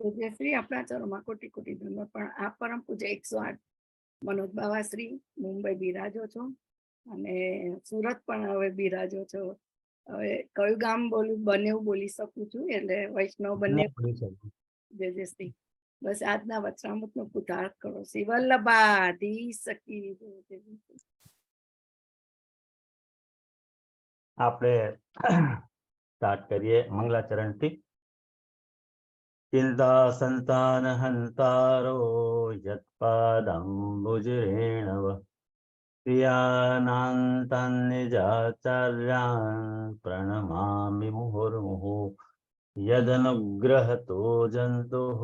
તો જે શ્રી આપણા ચરણમાં કોટી કોટી ધન્યવાદ. પણ આ પરમ પૂજ્ય 108 મનોજ બાવાશ્રી મુંબઈ બિરાજો છો અને સુરત પણ હવે બિરાજો છો. હવે કયું ગામ બોલું બંને બોલી શકું છું, એટલે વૈષ્ણવ બંને. જય જય શ્રી. બસ આજના વચનામૃતનો પુતાર્થ કરો. શ્રી વલ્લભાધી સખી. આપણે સ્ટાર્ટ કરીએ મંગલાચરણ થી. ચિંતા સંતાન હંતારો યત્પાદંબુજરેણવ પ્રિયાનાંતાન નિજાચાર્યાન પ્રણમામિ મુહુર્મુહુ યદનુગ્રહતો જંતુઃ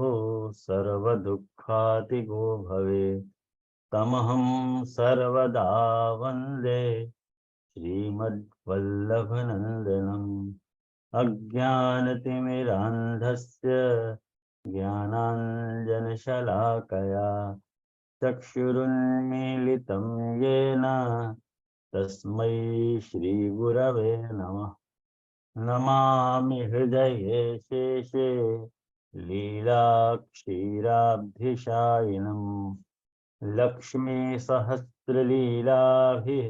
સર્વદુઃખાતિગો ભવે તમહં સર્વદા વંદે श्रीमद्वल्लभनन्दनम् अज्ञानतिमिरान्धस्य ज्ञानाञ्जनशलाकया चक्षुरुन्मीलितं येन तस्मै श्रीगुरवे नमः। नमामि हृदये शेषे लीलाक्षीराब्धिशायिनम् लक्ष्मीसहस्रलीलाभिः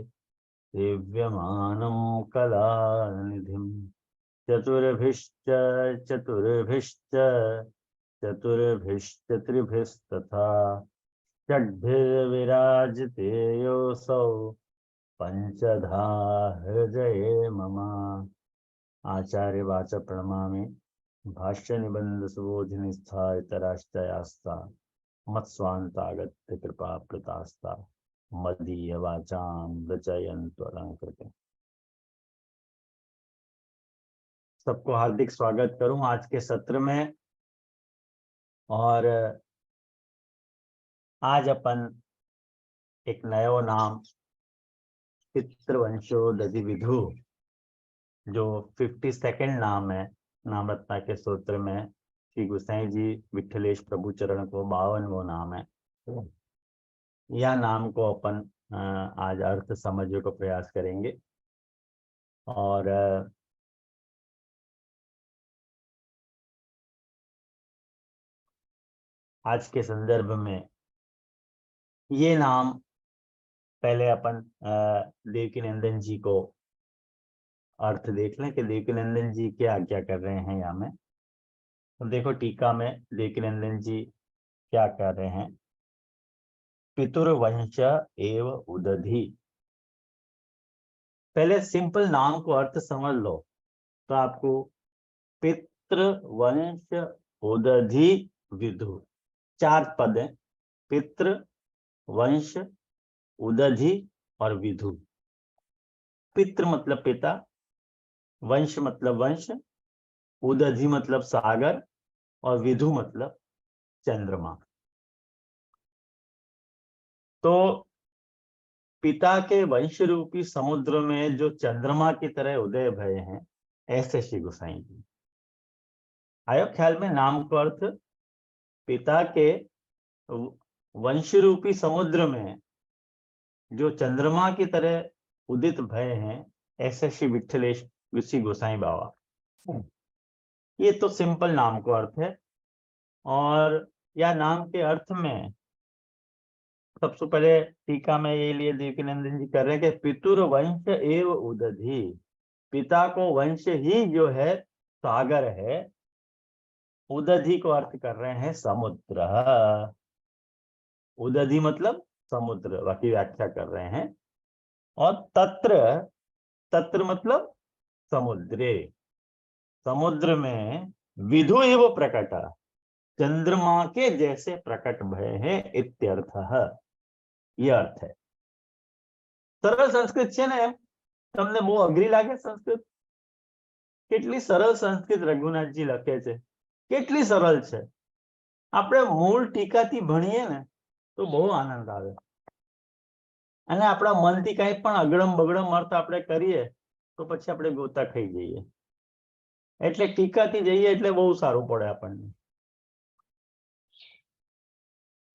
सेव्यमानं कलानिधिं चतुर्भिश्च त्रिभिस्तथा षड्भिर्विराजते योऽसौ पंचधा हृदये मम। आचार्य वाच प्रणमामि भाष्य निबंध सुबोधिनी स्थायितराश्चयास्ता मत्स्वान्तागत्य कृपा प्रतास्ता मदीय वाचाम रचयन्तु अलंकृते। सबको हार्दिक स्वागत करूं आज के सत्र में। और आज अपन एक नयो नाम पितृवंशोदधि विधु, जो 52nd नाम है नाम रत्ना के सूत्र में श्री गुसाई जी विठलेश प्रभु चरण को 52वां नाम है। यह नाम को अपन आज अर्थ समझने को प्रयास करेंगे। और आज के संदर्भ में ये नाम पहले अपन देवकीनंदन जी को अर्थ देख लें कि देवकीनंदन जी क्या क्या कर रहे हैं यहाँ में। तो देखो टीका में देवकीनंदन जी क्या कर रहे हैं। पितुर्वंश एव उदधि। पहले सिंपल नाम को अर्थ समझ लो तो आपको पितृवंश उदधि विधु 4 पद है। पितृ, वंश, उदधि और विधु। पितृ मतलब पिता, वंश मतलब वंश, उदधि मतलब सागर और विधु मतलब चंद्रमा। तो पिता के वंश रूपी समुद्र में जो चंद्रमा की तरह उदय भये हैं, ऐसे श्री गोसाई जी। आयो ख्याल में नाम को अर्थ। पिता के वंश रूपी समुद्र में जो चंद्रमा की तरह उदित भये हैं, ऐसे श्री विठलेश श्री गोसाई बाबा। ये तो सिंपल नाम को अर्थ है। और यह नाम के अर्थ में सबसे पहले टीका में ये लिए देवकीनंदन जी कर रहे हैं कि पितुर वंश एव उदधि। पिता को वंश ही जो है सागर है। उदधि को अर्थ कर रहे हैं समुद्र। उदधि मतलब समुद्र, बाकी व्याख्या कर रहे हैं। और तत्र, तत्र मतलब समुद्रे, समुद्र में विधु एव प्रकट, चंद्रमा के जैसे प्रकट भय है इत्यर्थः। यह अर्थ है। सरल संस्कृत છે ને? તમને બહુ અઘરી લાગે સંસ્કૃત? કેટલી સરળ સંસ્કૃત રઘુનાથજી લખે છે, કેટલી સરળ છે। આપણે મૂળ ટીકાથી ભણીએ ને તો બહુ આનંદ આવે। અને આપણા મનથી કંઈ પણ અગડમ બગડમ અર્થ આપણે કરીએ તો પછી આપણે ગોતા ખાઈ જઈએ। એટલે ટીકાથી જઈએ એટલે બહુ સારું પડે આપણને।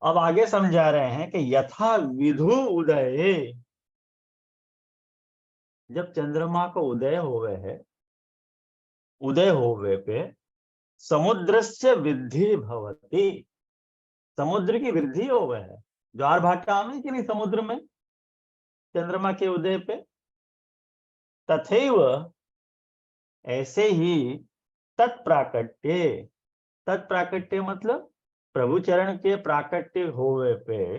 अब आगे समझा रहे हैं कि यथा विधु उदय, जब चंद्रमा को उदय होवे है, उदय होवे पे समुद्रस्य वृद्धि भवति, समुद्र की वृद्धि हो गए है। ज्वार भाटा आवे कि नहीं समुद्र में चंद्रमा के उदय पे, तथैव ऐसे ही तत्प्राकट्य, तत्प्राकट्य मतलब प्रभु चरण के प्राकट्य होवे पे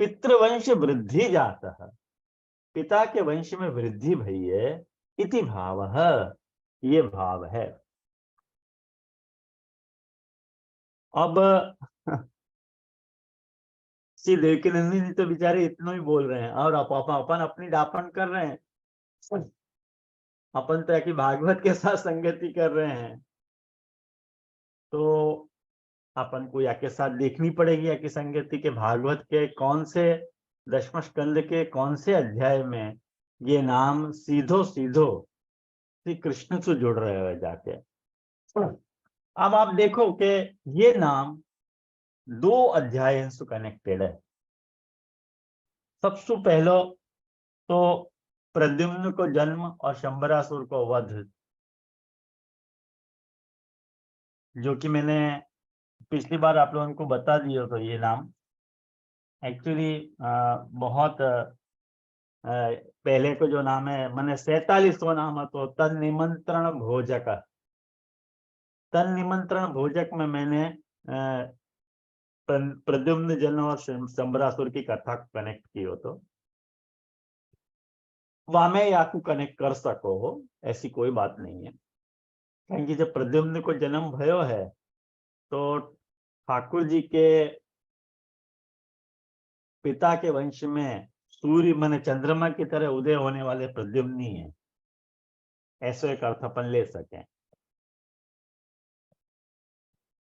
पितृवंश वृद्धि जाता है, पिता के वंश में वृद्धि भई है, इति भावः, ये भाव है। अब श्री देवकीनंदी जी तो बेचारे इतना ही बोल रहे हैं और अपन अपनी डापन कर रहे हैं, अपन तो कि भागवत के साथ संगति कर रहे हैं, तो अपन को या के साथ देखनी पड़ेगी या की संगति के भागवत के कौन से दशम स्कंद के कौन से अध्याय में ये नाम सीधो सीधो श्री कृष्ण से जुड़ रहे हो जाके। अब आप देखो कि ये नाम 2 अध्याय से कनेक्टेड है। सबसे पहलो तो प्रद्युम्न को जन्म और शंबरासुर को वध, जो कि मैंने पिछली बार आप लोगों को बता दिया। तो ये नाम एक्चुअली बहुत पहले को जो नाम है मैंने 47वां नाम है, तो तन निमंत्रण भोजक, तन निमंत्रण भोजक में मैंने प्रद्युम्न जन्म और शंबरासुर की कथा कनेक्ट की हो, तो वहां में आपको कनेक्ट कर सको हो, ऐसी कोई बात नहीं है। क्योंकि जब प्रद्युम्न को जन्म भयो है तो ठाकुर जी के पिता के वंश में सूर्य माने चंद्रमा की तरह उदय होने वाले प्रद्युम्नी है, ऐसा एक अर्थ अपन ले सकें।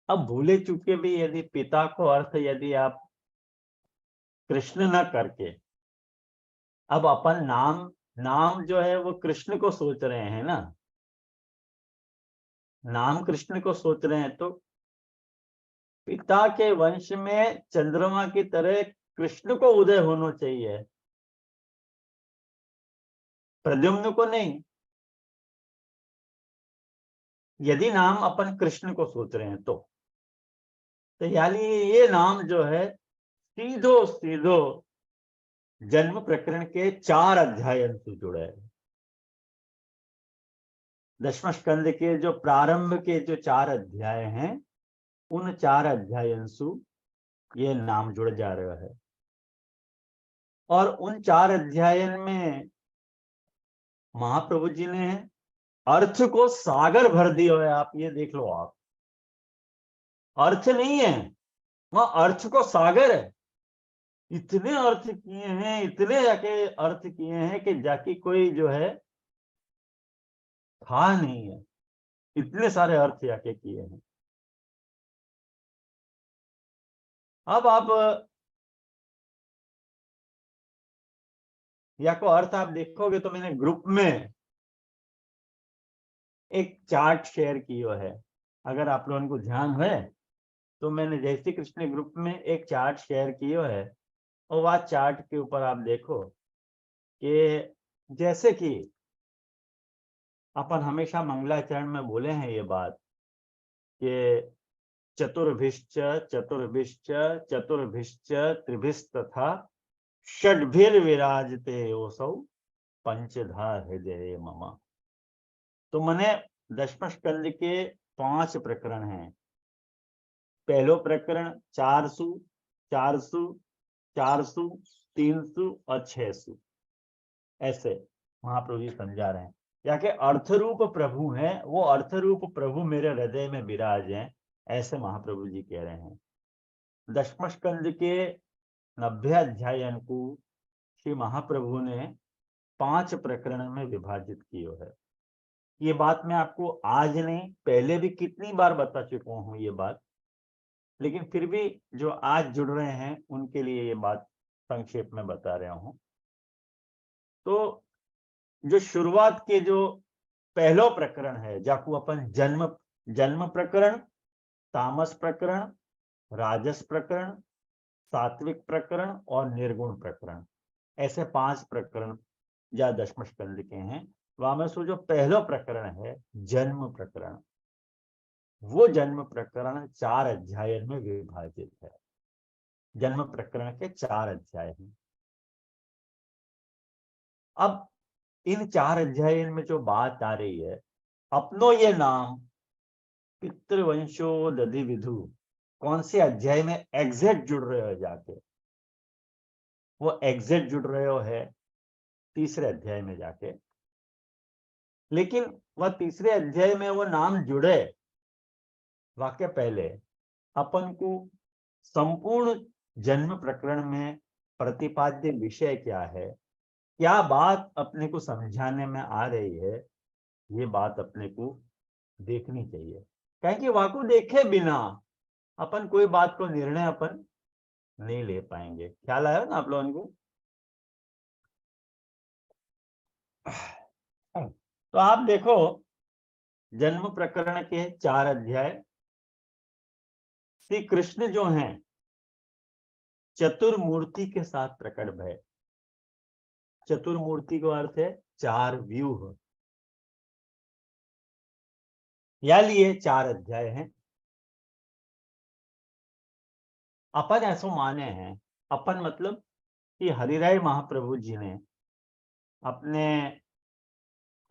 अब भूले चुके भी यदि पिता को अर्थ यदि आप कृष्ण न करके, अब अपन नाम जो है वो कृष्ण को सोच रहे हैं ना, नाम कृष्ण को सोच रहे हैं, तो पिता के वंश में चंद्रमा की तरह कृष्ण को उदय होना चाहिए, प्रद्युम्न को नहीं। यदि नाम अपन कृष्ण को सोच रहे हैं तो यानी ये नाम जो है सीधो सीधो जन्म प्रकरण के 4 अध्याय से जुड़े है। दशम स्कंद के जो प्रारंभ के जो 4 अध्याय हैं, उन 4 अध्यायंसु ये नाम जुड़ जा रहा है। और उन 4 अध्याय में महाप्रभु जी ने अर्थ को सागर भर दिया है। आप ये देख लो, आप अर्थ नहीं है वहां, अर्थ को सागर है। इतने अर्थ किए हैं, इतने जाके अर्थ किए हैं कि जाके कोई जो है था नहीं है, इतने सारे अर्थ जाके किए हैं। अब आप या को अर्थ आप देखोगे तो मैंने ग्रुप में एक चार्ट शेयर किया है, अगर आप लोगों को ध्यान है तो मैंने जय श्री कृष्ण ग्रुप में एक चार्ट शेयर किया है, और वह चार्ट के ऊपर आप देखो कि जैसे कि अपन हमेशा मंगलाचरण में बोले हैं ये बात कि चतुर्भिश्च चतुर्भिश्च चतुर्भिश्च त्रिभिस्तथा षड्भिर्विराजते ओसौ पंचधा हृदय मम। तो मैंने दशम स्कंद के 5 प्रकरण हैं। पहलो प्रकरण 400, 400, 400, 300 और 600, ऐसे महाप्रभु जी समझा रहे हैं। या कि अर्थरूप प्रभु हैं, वो अर्थरूप प्रभु मेरे हृदय में विराज हैं, ऐसे महाप्रभु जी कह रहे हैं। दशम स्कंद के 90 अध्याय को श्री महाप्रभु ने 5 प्रकरण में विभाजित किया है। ये बात मैं आपको आज नहीं पहले भी कितनी बार बता चुका हूं ये बात, लेकिन फिर भी जो आज जुड़ रहे हैं उनके लिए ये बात संक्षेप में बता रहा हूं। तो जो शुरुआत के जो पहलो प्रकरण है, जाको अपन जन्म प्रकरण, तामस प्रकरण, राजस प्रकरण, सात्विक प्रकरण और निर्गुण प्रकरण, ऐसे 5 प्रकरण या दशम स्कंद के हैं। वहां में सो जो पहला प्रकरण है जन्म प्रकरण, वो जन्म प्रकरण 4 अध्याय में विभाजित है। जन्म प्रकरण के 4 अध्याय हैं। अब इन 4 अध्याय में जो बात आ रही है, अपनो ये नाम पितृवंशो दधि विधु, कौन से अध्याय में एग्जैक्ट जुड़ रहे हो जाके, वो एग्जैक्ट जुड़ रहे हो है तीसरे अध्याय में जाके। लेकिन वह तीसरे अध्याय में वो नाम जुड़े वाक्य पहले अपन को संपूर्ण जन्म प्रकरण में प्रतिपाद्य विषय क्या है, क्या बात अपने को समझाने में आ रही है, ये बात अपने को देखनी चाहिए। क्योंकि वाको देखे बिना अपन कोई बात को निर्णय अपन नहीं ले पाएंगे। ख्याल आया ना आप लोगों को? तो आप देखो, जन्म प्रकरण के 4 अध्याय, श्री कृष्ण जो हैं चतुर्मूर्ति के साथ प्रकट भय। चतुर्मूर्ति का अर्थ है 4 व्यूह, या लिए 4 अध्याय हैं। अपन ऐसो माने हैं, अपन मतलब कि हरिराय महाप्रभु जी ने अपने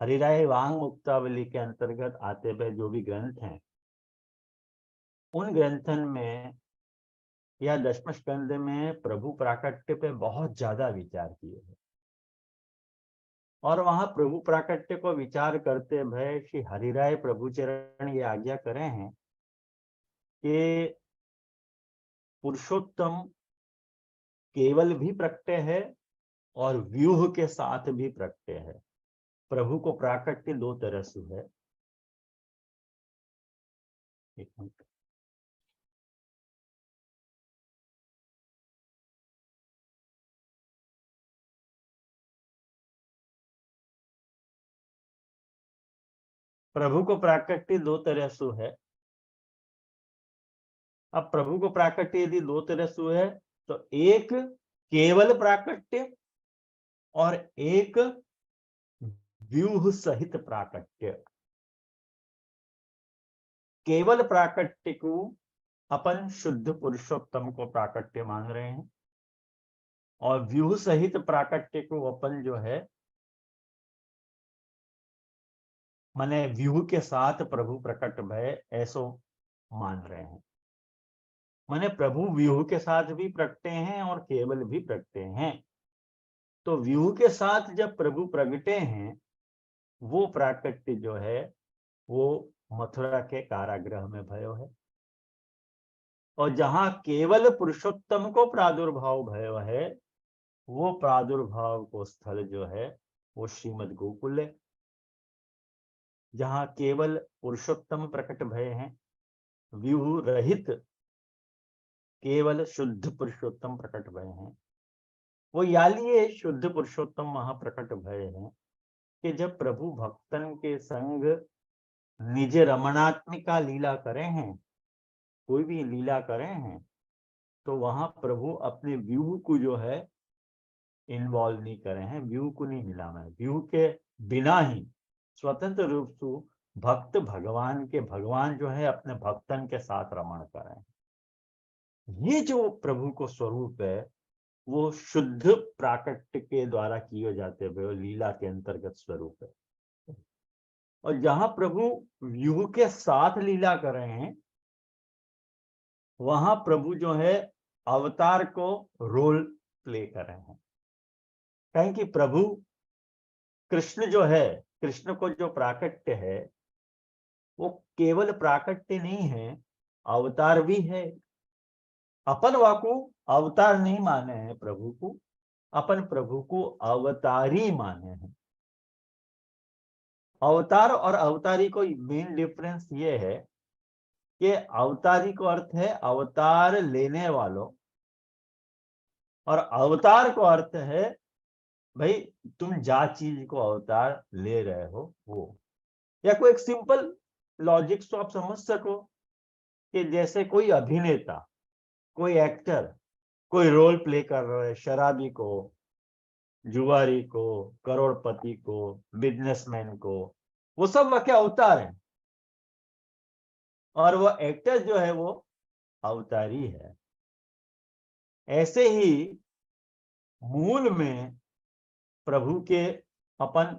हरिराय वांग मुक्तावली के अंतर्गत आते हुए जो भी ग्रंथ हैं, उन ग्रंथन में या दशम स्कंद में प्रभु प्राकट्य पे बहुत ज्यादा विचार किए हैं। और वहां प्रभु प्राकट्य को विचार करते हुए श्री हरिराय प्रभु चरण ये आज्ञा करे हैं कि पुरुषोत्तम केवल भी प्रकटे है और व्यूह के साथ भी प्रकटे है। प्रभु को प्राकट्य 2 तरह से है। एक मिनट, प्रभु को प्राकट्य 2 तरह से है। अब प्रभु को प्राकट्य यदि 2 तरह से है तो एक केवल प्राकट्य और एक व्यूह सहित प्राकट्य। केवल प्राकट्य को अपन शुद्ध पुरुषोत्तम को प्राकट्य मान रहे हैं, और व्यूह सहित प्राकट्य को अपन जो है माने व्यूह के साथ प्रभु प्रकट भय ऐसो मान रहे हैं। माने प्रभु व्यूह के साथ भी प्रकटे हैं और केवल भी प्रकटे हैं। तो व्यूह के साथ जब प्रभु प्रगटे हैं, वो प्राकट्य जो है वो मथुरा के कारागृह में भयो है। और जहां केवल पुरुषोत्तम को प्रादुर्भाव भयो है, वो प्रादुर्भाव को स्थल जो है वो श्रीमद गोकुल है। जहां केवल पुरुषोत्तम प्रकट भय हैं, व्यूह रहित केवल शुद्ध पुरुषोत्तम प्रकट भय हैं, वो यालिए शुद्ध पुरुषोत्तम महाप्रकट भय हैं कि जब प्रभु भक्तन के संग निज रमणात्मिका लीला करे हैं, कोई भी लीला करे हैं, तो वहां प्रभु अपने व्यूह को जो है इन्वॉल्व नहीं करे हैं, व्यू को नहीं मिला मैं। व्यू के बिना ही स्वतंत्र रूप से भक्त भगवान जो है अपने भक्तन के साथ रमण करें। ये जो प्रभु को स्वरूप है वो शुद्ध प्राकट्य के द्वारा किए जाते हुए लीला के अंतर्गत स्वरूप है। और जहां प्रभु व्यू के साथ लीला कर रहे हैं, वहां प्रभु जो है अवतार को रोल प्ले कर रहे हैं। कहें कि प्रभु कृष्ण जो है, कृष्ण को जो प्राकट्य है वो केवल प्राकट्य नहीं है, अवतार भी है। अपन वाको अवतार नहीं माने हैं प्रभु को, अपन प्रभु को अवतारी माने हैं। अवतार और अवतारी को मेन डिफरेंस ये है कि अवतारी को अर्थ है अवतार लेने वालों, और अवतार को अर्थ है भाई तुम जा चीज को अवतार ले रहे हो वो। या कोई एक सिंपल लॉजिक तो आप समझ सको कि जैसे कोई अभिनेता, कोई एक्टर कोई रोल प्ले कर रहा है, शराबी को, जुआरी को, करोड़पति को, बिजनेसमैन को, वो सब वाक्य अवतार है। और वो एक्टर जो है वो अवतारी है। ऐसे ही मूल में प्रभु के अपन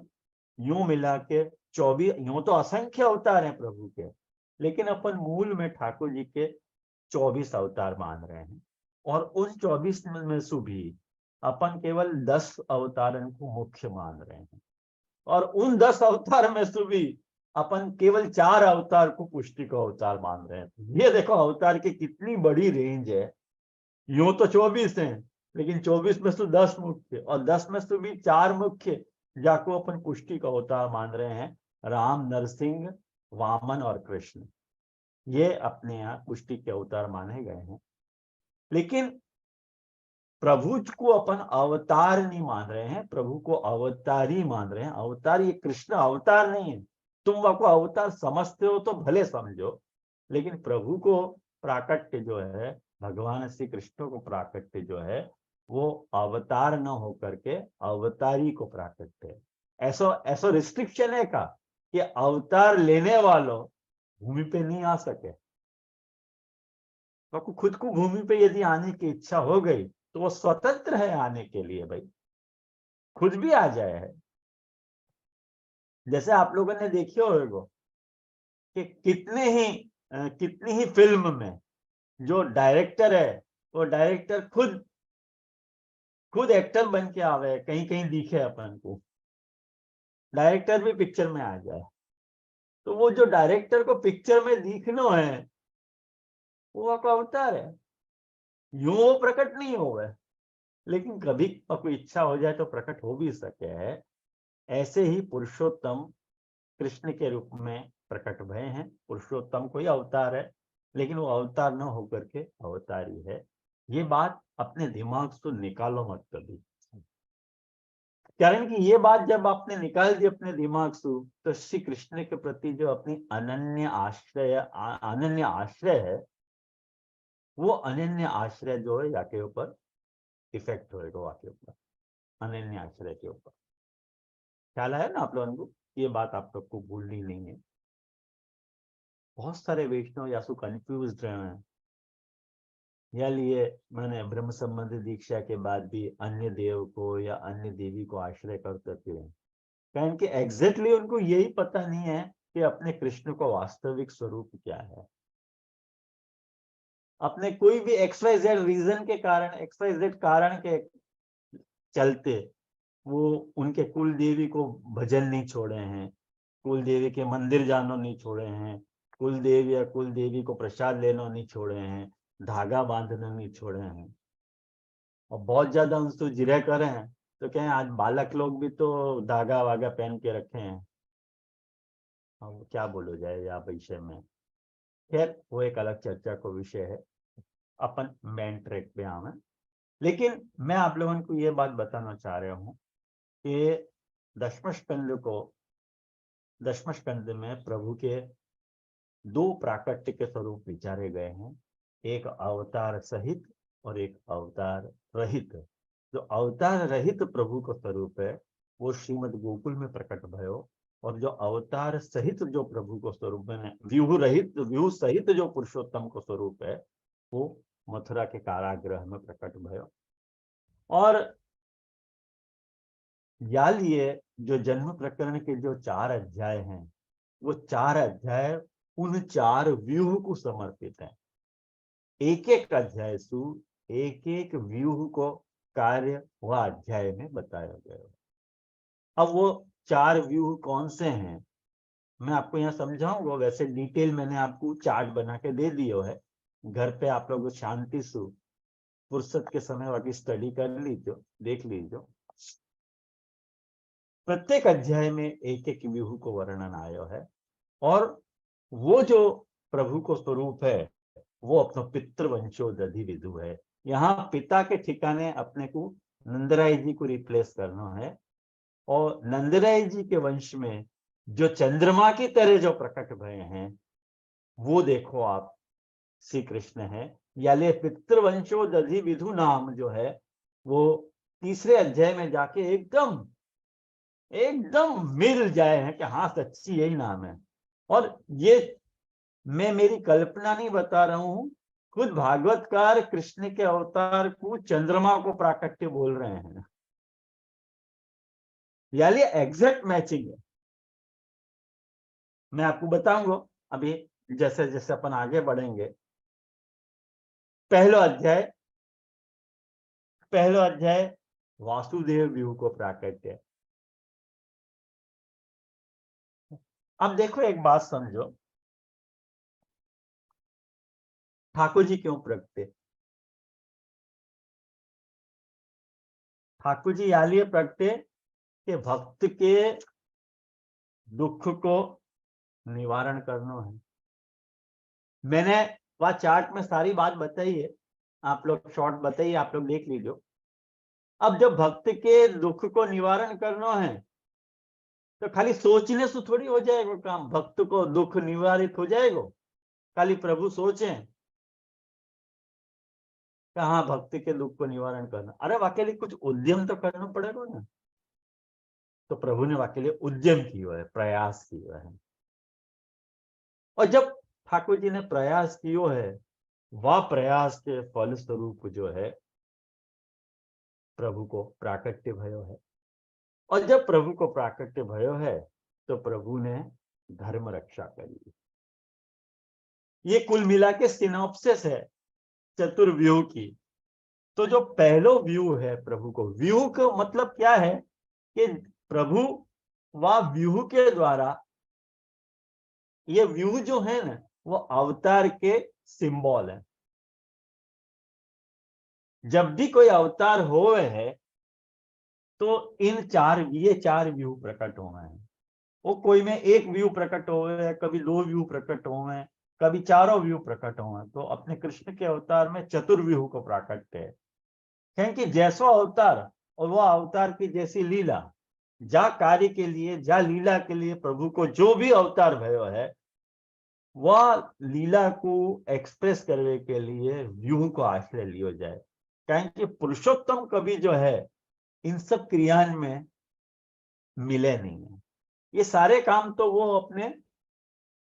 यूं मिला के 24, यूं तो असंख्य अवतार हैं प्रभु के, लेकिन अपन मूल में ठाकुर जी के 24 अवतार मान रहे हैं। और उन 24 में से भी अपन केवल 10 अवतारों को मुख्य मान रहे हैं, और उन 10 अवतार में से भी अपन केवल 4 अवतार को पुष्टि का अवतार मान रहे हैं। ये देखो अवतार की कितनी बड़ी रेंज है। यूं तो 24 हैं, लेकिन 24 में से 10 मुख्य, और 10 में से भी 4 मुख्य जाको अपन पुष्टि का अवतार मान रहे हैं। राम, नरसिंह, वामन और कृष्ण, ये अपने यहाँ पुष्टि के अवतार माने गए हैं। लेकिन प्रभु को अपन अवतार नहीं मान रहे हैं, प्रभु को अवतारी मान रहे हैं। अवतार, ये कृष्ण अवतार नहीं है। तुम वो अवतार समझते हो तो भले समझो, लेकिन प्रभु को प्राकट्य जो है, भगवान श्री कृष्ण को प्राकट्य जो है, वो अवतार न होकर के अवतारी को प्राकट्य है। ऐसा रिस्ट्रिक्शन है का कि अवतार लेने वालों भूमि पे नहीं आ सके। तो खुद को भूमि पे यदि आने की इच्छा हो गई तो वो स्वतंत्र है आने के लिए, भाई खुद भी आ जाए है। जैसे आप लोगों ने देखी होगा कि कितनी ही फिल्म में जो डायरेक्टर है, वो डायरेक्टर खुद एक्टर बन के आवे, कहीं कहीं दिखे अपन को, डायरेक्टर भी पिक्चर में आ जाए। तो वो जो डायरेक्टर को पिक्चर में दिखना है, वो आपका अवतार है। यूं वो प्रकट नहीं होगा, लेकिन कभी कोई इच्छा हो जाए तो प्रकट हो भी सके है। ऐसे ही पुरुषोत्तम कृष्ण के रूप में प्रकट भय हैं। पुरुषोत्तम कोई अवतार है, लेकिन वो अवतार न होकर के अवतारी है। ये बात अपने दिमाग से निकालो मत कभी, कारण कि ये बात जब आपने निकाल दी अपने दिमाग से, तो श्री कृष्ण के प्रति जो अपनी अनन्य आश्रय है, वो अनन्य आश्रय जो है याके ऊपर इफेक्ट होएगा, वाके ऊपर, अनन्य आश्रय के ऊपर। ख्याल आया ना आप लोगों को? ये बात आप लोग को भूलनी नहीं है। बहुत सारे वैष्णव यासु कंफ्यूज रहे हैं, या लिए मैंने ब्रह्म संबंधी दीक्षा के बाद भी अन्य देव को या अन्य देवी को आश्रय कर सकते हैं, कारण कि एग्जैक्टली उनको यही पता नहीं है कि अपने कृष्ण को वास्तविक स्वरूप क्या है। अपने कोई भी XYZ रीजन के कारण, XYZ कारण के चलते वो उनके कुल देवी को भजन नहीं छोड़े हैं, कुल देवी के मंदिर जानो नहीं छोड़े हैं, कुल देवी या कुल देवी को प्रसाद लेना नहीं छोड़े हैं, धागा बांधना नहीं छोड़े हैं। और बहुत ज्यादा उनसे जिरे करे हैं तो क्या आज बालक लोग भी तो धागा वागा पहन के रखे हैं। अब क्या बोलो जाए या विषय में, खैर वो एक अलग चर्चा को विषय है। अपन मेन ट्रैक पे आवे। लेकिन मैं आप लोगों को ये बात बताना चाह रहा हूँ कि दशम स्कंद में प्रभु के 2 प्राकट्य के स्वरूप विचारे गए हैं, एक अवतार सहित और एक अवतार रहित। जो अवतार रहित प्रभु का स्वरूप है वो श्रीमद गोकुल में प्रकट भयो, और जो अवतार सहित जो प्रभु को स्वरूप है, व्यूह सहित जो पुरुषोत्तम को स्वरूप है, वो मथुरा के कारागृह में प्रकट भयो। और या लिए जो जन्म प्रकरण के जो 4 अध्याय हैं, वो 4 अध्याय उन 4 व्यूह को समर्पित है। एक एक अध्याय सु एक एक व्यूह को कार्य वह अध्याय में बताया गया। अब वो 4 व्यूह कौन से हैं मैं आपको यहाँ समझाऊंगा। वैसे डिटेल मैंने आपको चार्ट बना के दे दिया है, घर पे आप लोग शांति से फुर्सत के समय वाकी स्टडी कर लीजिए, देख लीजिए। प्रत्येक अध्याय में एक एक व्यूह को वर्णन आया है, और वो जो प्रभु को स्वरूप है वो अपना पितृवंशोदधि विधु है। यहाँ पिता के ठिकाने अपने को नंदराय जी को रिप्लेस करना है, और नंदराय जी के वंश में जो चंद्रमा की तरह जो प्रकट भय हैं, वो देखो आप श्री कृष्ण है। याले पितृवंशोदधि विधु नाम जो है वो तीसरे अध्याय में जाके एकदम मिल जाए हैं कि हाँ सच्ची यही नाम है। और ये मैं मेरी कल्पना नहीं बता रहा हूं, खुद भागवतकार कृष्ण के अवतार को चंद्रमा को प्राकट्य बोल रहे हैं, यानी एग्जैक्ट मैचिंग है। मैं आपको बताऊंगा अभी जैसे जैसे अपन आगे बढ़ेंगे। पहलो अध्याय वासुदेव व्यूह को प्राकट्य। अब देखो एक बात समझो, ठाकुर जी क्यों प्रगटे? ठाकुर जी यालिए प्रगटे कि भक्त के दुख को निवारण करना है। मैंने वह चार्ट में सारी बात बताई है, आप लोग शॉर्ट बताइए, आप लोग देख लीजिए। अब जब भक्त के दुख को निवारण करना है तो खाली सोचने से थोड़ी हो जाएगा काम, भक्त को दुख निवारित हो जाएगा खाली प्रभु सोचें कहाँ भक्त के दुख को निवारण करना। अरे वाकई लिए कुछ उद्यम तो करना पड़ेगा ना। तो प्रभु ने वाकई लिए उद्यम किया है, प्रयास किया है। और जब ठाकुर जी ने प्रयास किया है, वह प्रयास के फलस्वरूप जो है प्रभु को प्राकट्य भयो है। और जब प्रभु को प्राकट्य भयो है तो प्रभु ने धर्म रक्षा करी। ये कुल मिला के सिनॉप्सिस है चतुर्व्यूह की। तो जो पहलो व्यू है प्रभु को, व्यू का मतलब क्या है कि प्रभु वह व्यूह के द्वारा, ये व्यूह जो है ना वो अवतार के सिंबल है। जब भी कोई अवतार हो है तो ये चार व्यू प्रकट हुए हैं। वो कोई में एक व्यू प्रकट हुए, कभी दो व्यू प्रकट हुए, कभी चारों व्यू प्रकट हुए। तो अपने कृष्ण के अवतार में चतुर्व्यूह को प्राकट है, क्योंकि जैसो अवतार और वह अवतार की जैसी लीला, जा कार्य के लिए जा लीला के लिए प्रभु को जो भी अवतार भयो है वह लीला को एक्सप्रेस करने के लिए व्यूह को आश्रय लियो जाए। क्योंकि पुरुषोत्तम कभी जो है इन सब क्रियान में मिले नहीं है। ये सारे काम तो वो अपने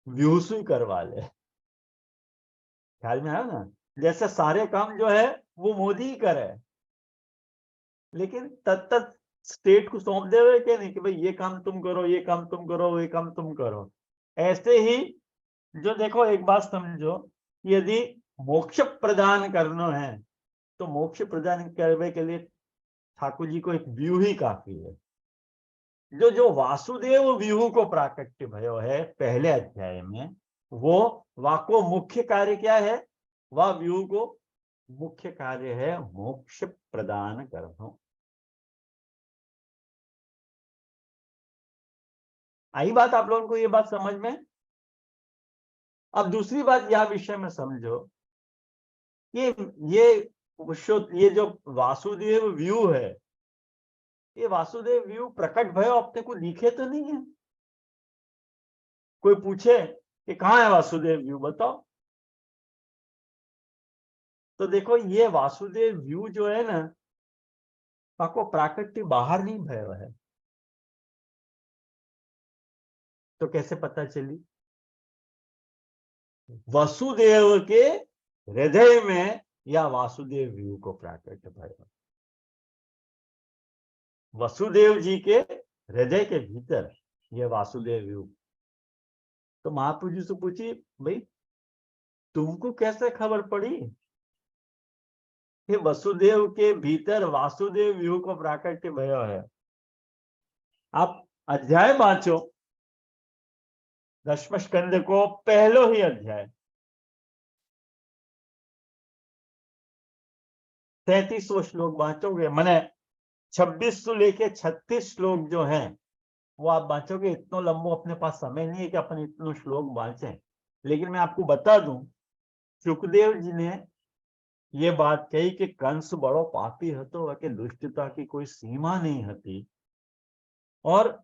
व्यूह से ही करवा ले। ख्याल में आया ना? जैसे सारे काम जो है वो मोदी ही करे, लेकिन तत्त स्टेट को सौंप देवे कि नहीं कि भाई ये काम तुम करो, ये काम तुम करो, ये काम तुम करो। ऐसे ही जो देखो एक बात समझो, यदि मोक्ष प्रदान करना है तो मोक्ष प्रदान करने के लिए ठाकुर जी को एक व्यू ही काफी है। जो वासुदेव व्यूह को प्राकट्य भयो है पहले अध्याय में, वो वाको मुख्य कार्य क्या है? वह व्यूह को मुख्य कार्य है मोक्ष प्रदान करना। आई बात आप लोगों को ये बात समझ में? अब दूसरी बात यह विषय में समझो कि ये जो वासुदेव व्यू है, ये वासुदेव व्यू प्रकट भयो अपने को दिखे तो नहीं है। कोई पूछे कि कहाँ है वासुदेव व्यू, बताओ। तो देखो ये वासुदेव व्यू जो है ना, आपको प्राकट्य बाहर नहीं भयो है। तो कैसे पता चली? वसुदेव के हृदय में या वासुदेव व्यू को प्राकट्य भयो। वसुदेव जी के हृदय के भीतर ये वासुदेव व्यू। तो महाप्रभु जी से पूछी, भाई तुमको कैसे खबर पड़ी कि वसुदेव के भीतर वासुदेव व्यू को प्राकट्य भयो है? आप अध्याय बांचो, दशम स्कंद को पहलो ही अध्याय 33वां श्लोक बांचोगे, मैंने 26 से लेके 36 श्लोक जो हैं वो आप बांचोगे। इतना लंबो अपने पास समय नहीं है कि अपन इतने श्लोक बांचें, लेकिन मैं आपको बता दूं सुखदेव जी ने ये बात कही कि कंस बड़ो पापी हतो कि दुष्टता की कोई सीमा नहीं हती। और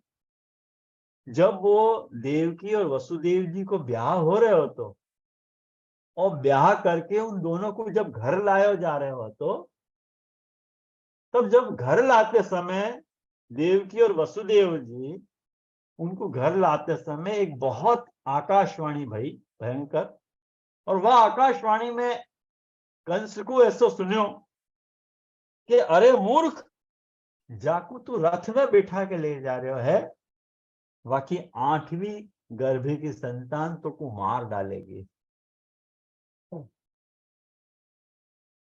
जब वो देवकी और वसुदेव जी को ब्याह हो रहे हो तो, और ब्याह करके उन दोनों को जब घर लाया जा रहे हो तो, तब जब घर लाते समय देवकी और वसुदेव जी उनको घर लाते समय एक बहुत आकाशवाणी भई भयंकर। और वह आकाशवाणी में कंस को ऐसो सुनियो कि अरे मूर्ख, जाकू तू रथ में बिठा के ले जा रहे हो है, बाकी 8वीं गर्भी की संतान तो को मार डालेगी।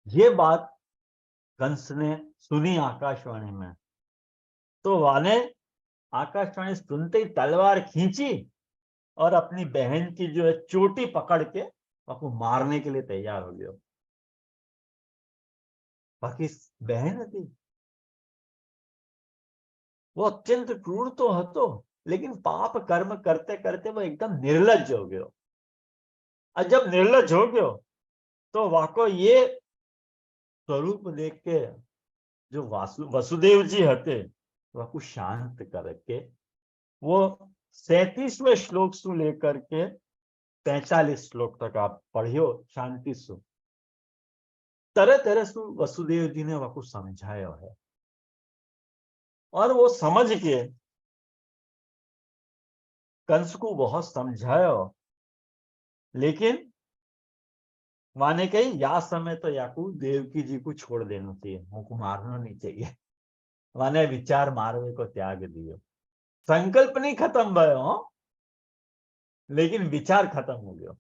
ये बात कंस ने सुनी आकाशवाणी में, तो वाने आकाशवाणी सुनते ही तलवार खींची और अपनी बहन की जो है चोटी पकड़ के उसको मारने के लिए तैयार हो गया। बाकी बहन थी, वो अत्यंत क्रूर तो हतो, लेकिन पाप कर्म करते करते वो एकदम निर्लज हो गयो। और जब निर्लज हो गयो तो वाको ये स्वरूप देख के जो वसुदेव जी हते वाको शांत करके वो 37वें श्लोक से लेकर के 45 श्लोक तक आप पढ़ियो शांति से। तरह तरह से वसुदेव जी ने वाको समझाया है, और वो समझ के कंस को बहुत समझाया, लेकिन माने कही या समय तो याकू देवकी जी को छोड़ देना चाहिए, उनको मारना नहीं चाहिए। माने विचार मारवे को त्याग दियो। संकल्प नहीं खत्म भयो, लेकिन विचार खत्म हो गया।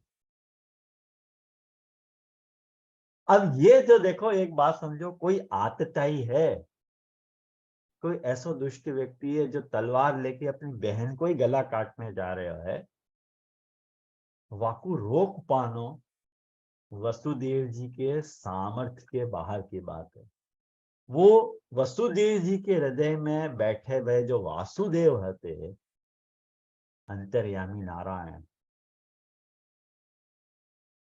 अब ये जो देखो एक बात समझो, कोई आतताई है, कोई ऐसा दुष्ट व्यक्ति है जो तलवार लेके अपनी बहन को ही गला काटने जा रहा है, वाकू रोक पानो वसुदेव जी के सामर्थ्य के बाहर की बात है। वो वसुदेव जी के हृदय में बैठे हुए जो वासुदेव हते, अंतर्यामी नारायण,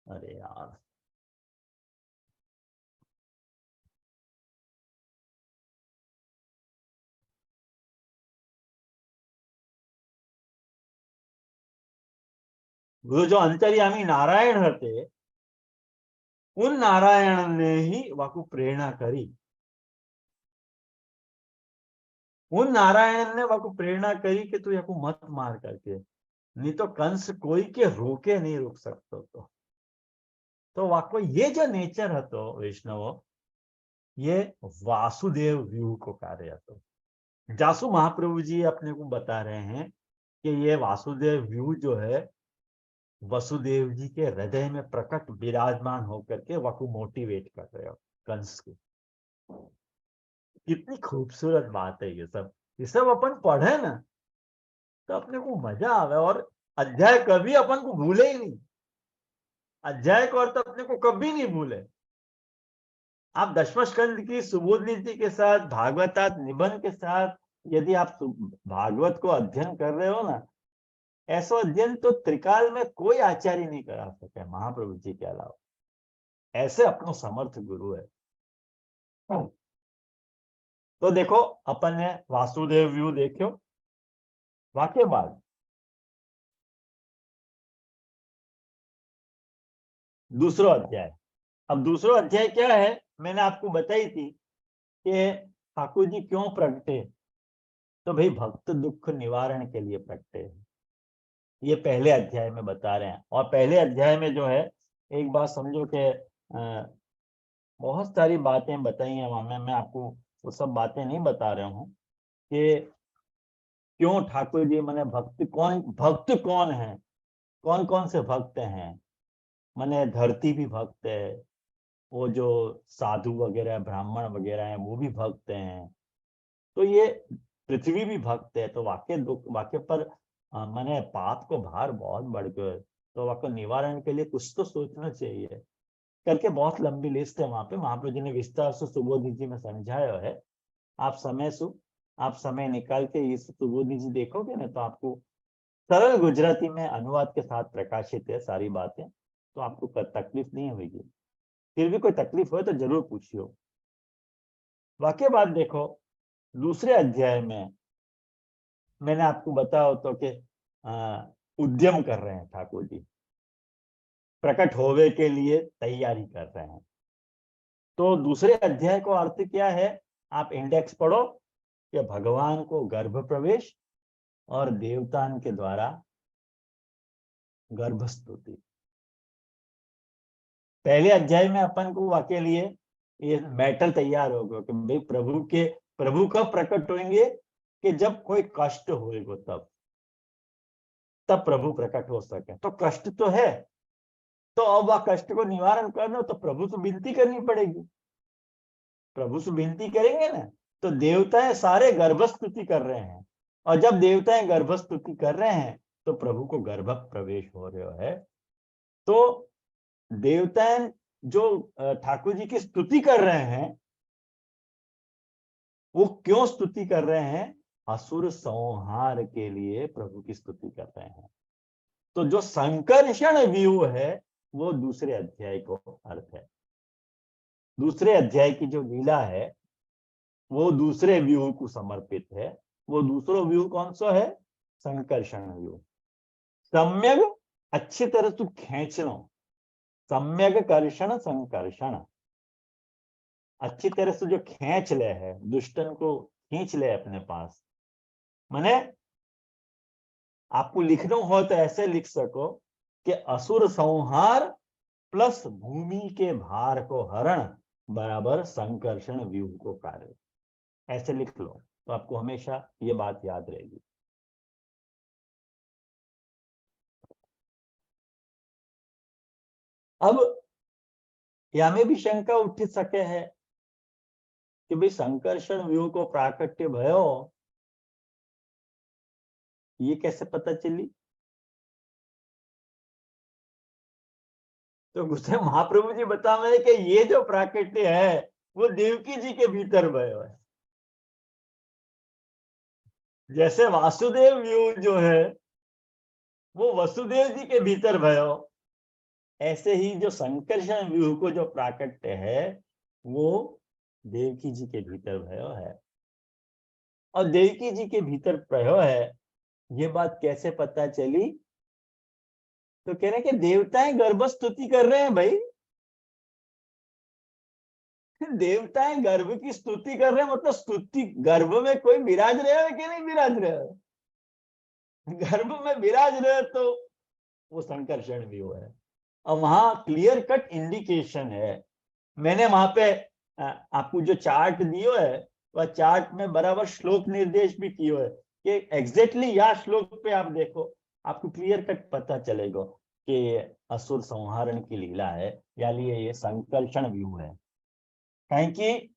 अरे यार वो जो अंतर्यामी नारायण हते, उन नारायण ने ही वाकू प्रेरणा करी। उन नारायण ने वाकू प्रेरणा करी कि तू याकू मत मार करके, नहीं तो कंस कोई के रोके नहीं रुक सकते। तो वाको ये जो नेचर हतो वैष्णवो, ये वासुदेव व्यू को कार्य हतो। जासु महाप्रभु जी अपने को बता रहे हैं कि ये वासुदेव व्यू जो है वसुदेव जी के हृदय में प्रकट विराजमान होकर के वाकू मोटिवेट कर रहे हो कंस को। कितनी खूबसूरत बात है ये सब अपन पढ़े ना तो अपने को मजा आवे, और अध्याय कभी अपन को भूले ही नहीं। अध्याय को अर्थ अपने को कभी नहीं भूले। आप दशम स्कंद की सुबोध नीति के साथ, भागवतात निबंध के साथ यदि आप भागवत को अध्ययन कर रहे हो ना, ऐसा अध्ययन तो त्रिकाल में कोई आचार्य नहीं करा सके महाप्रभु जी के अलावा। ऐसे अपनो समर्थ गुरु है। तो देखो अपन ने वासुदेव व्यू देखो। वाक्य बाद दूसरा अध्याय। अब दूसरा अध्याय क्या है, मैंने आपको बताई थी कि ठाकुर जी क्यों प्रगटे, तो भाई भक्त दुख निवारण के लिए प्रगटे हैं। ये पहले अध्याय में बता रहे हैं। और पहले अध्याय में जो है, एक बात समझो कि बहुत सारी बातें बताई हैं वहां में, मैं आपको वो सब बातें नहीं बता रहा हूँ कि क्यों ठाकुर जी मैंने भक्त कौन है, कौन कौन से भक्त हैं। मैंने धरती भी भक्त है, वो जो साधु वगैरह ब्राह्मण वगैरह हैं वो भी भक्त हैं, तो ये पृथ्वी भी भक्त है। तो वाक्य पर मैंने पाप को भार बहुत बढ़ गए, तो वाक्य निवारण के लिए कुछ तो सोचना चाहिए करके बहुत लंबी लिस्ट है वहां पे। महाप्रभु जी ने विस्तार से सुबोधि जी में समझाया है। आप समय निकाल के ये सुबोधि जी देखोगे ना, तो आपको सरल गुजराती में अनुवाद के साथ प्रकाशित है सारी बातें, तो आपको तकलीफ नहीं होगी। फिर भी कोई तकलीफ हो तो जरूर पूछियो। वाक्य बात देखो, दूसरे अध्याय में मैंने आपको बताया तो कि उद्यम कर रहे हैं ठाकुर जी, प्रकट होवे के लिए तैयारी कर रहे हैं। तो दूसरे अध्याय को अर्थ क्या है, आप इंडेक्स पढ़ो कि भगवान को गर्भ प्रवेश और देवतान के द्वारा गर्भस्तुति। पहले अध्याय में अपन को वाकई लिए ये मैटर तैयार होगा कि भाई प्रभु कब प्रकट होंगे, कि जब कोई कष्ट होएगा तब प्रभु प्रकट हो सके। तो कष्ट तो है, तो अब वह कष्ट को निवारण करना तो प्रभु से विनती करनी पड़ेगी। प्रभु से विनती करेंगे ना, तो देवताएं सारे गर्भस्तुति कर रहे हैं, और जब देवताएं गर्भस्तुति कर रहे हैं तो प्रभु को गर्भ प्रवेश हो रहा है। तो देवताएं जो ठाकुर जी की स्तुति कर रहे हैं, वो क्यों स्तुति कर रहे हैं? असुर संहार के लिए प्रभु की स्तुति कर रहे हैं। तो जो संकर्षण व्यू है वो दूसरे अध्याय को अर्थ है। दूसरे अध्याय की जो लीला है वो दूसरे व्यू को समर्पित है। वो दूसरा व्यू कौन सा है? संकर्षण व्यू। सम्यक अच्छी तरह से खींच लो, सम्यक कर्षण संकर्षण, अच्छी तरह से जो खींच ले है, दुष्टन को खींच ले अपने पास। माने आपको लिखना हो तो ऐसे लिख सको कि असुर संहार प्लस भूमि के भार को हरण बराबर संकर्षण व्यू को कार्य, ऐसे लिख लो तो आपको हमेशा ये बात याद रहेगी। अब या में भी शंका उठ सके है कि भाई संकर्षण व्यू को प्राकट्य भयो, ये कैसे पता चली? तो गुस्से महाप्रभु जी बता रहे कि ये जो प्राकट्य है वो देवकी जी के भीतर भयो है। जैसे वासुदेव व्यू जो है वो वसुदेव जी के भीतर भयो, ऐसे ही जो संकर्षण व्यू को जो प्राकट्य है वो देवकी जी के भीतर भयो है। और देवकी जी के भीतर भयो है, ये बात कैसे पता चली? तो कह रहे कि देवताएं गर्भस्तुति कर रहे हैं भाई। देवताएं गर्भ की स्तुति कर रहे हैं, मतलब स्तुति गर्भ में कोई विराज रहे हो कि नहीं विराज रहे हो? गर्भ में विराज रहे तो वो संकर्षण भी हुआ है। और वहां क्लियर कट इंडिकेशन है। मैंने वहां पे आपको जो चार्ट दियो है वह चार्ट में बराबर श्लोक निर्देश भी किए है कि एग्जैक्टली या श्लोक पे आप देखो, आपको क्लियर कट पता चलेगा कि असुर संहारण की लीला है, या ये संकर्षण व्यू है। कहीं कि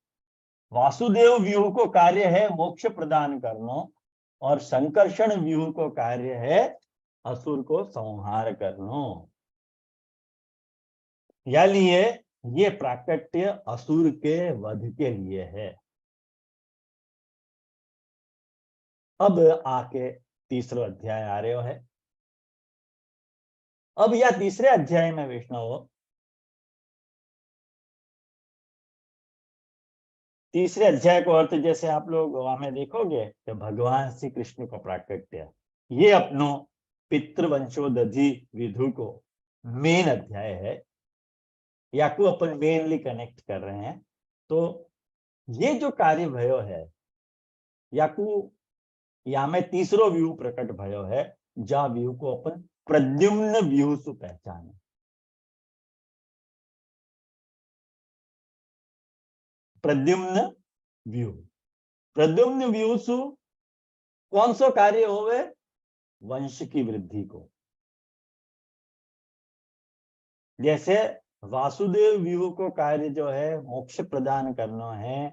वासुदेव व्यू को कार्य है मोक्ष प्रदान करना, और संकर्षण व्यू को कार्य है असुर को संहार करना। या लिए ये प्राकट्य असुर के वध के लिए है। अब आके तीसरा अध्याय आ रहे है। अब यह तीसरे अध्याय में वैष्णव, तीसरे अध्याय को अर्थ जैसे आप लोग हमें देखोगे कि भगवान श्री कृष्ण का प्राकट्य, ये अपनो पितृवंशोदधि विधु को मेन अध्याय है, या को अपन मेनली कनेक्ट कर रहे हैं। तो ये जो कार्य भयो है याकू या में तीसरो व्यू प्रकट भयो है, जा व्यू को अपन प्रद्युम्न व्यू से पहचाने। प्रद्युम्न व्यू, प्रद्युम्न व्यू सु कौन सा कार्य होवे? वंश की वृद्धि को। जैसे वासुदेव व्यू को कार्य जो है मोक्ष प्रदान करना है,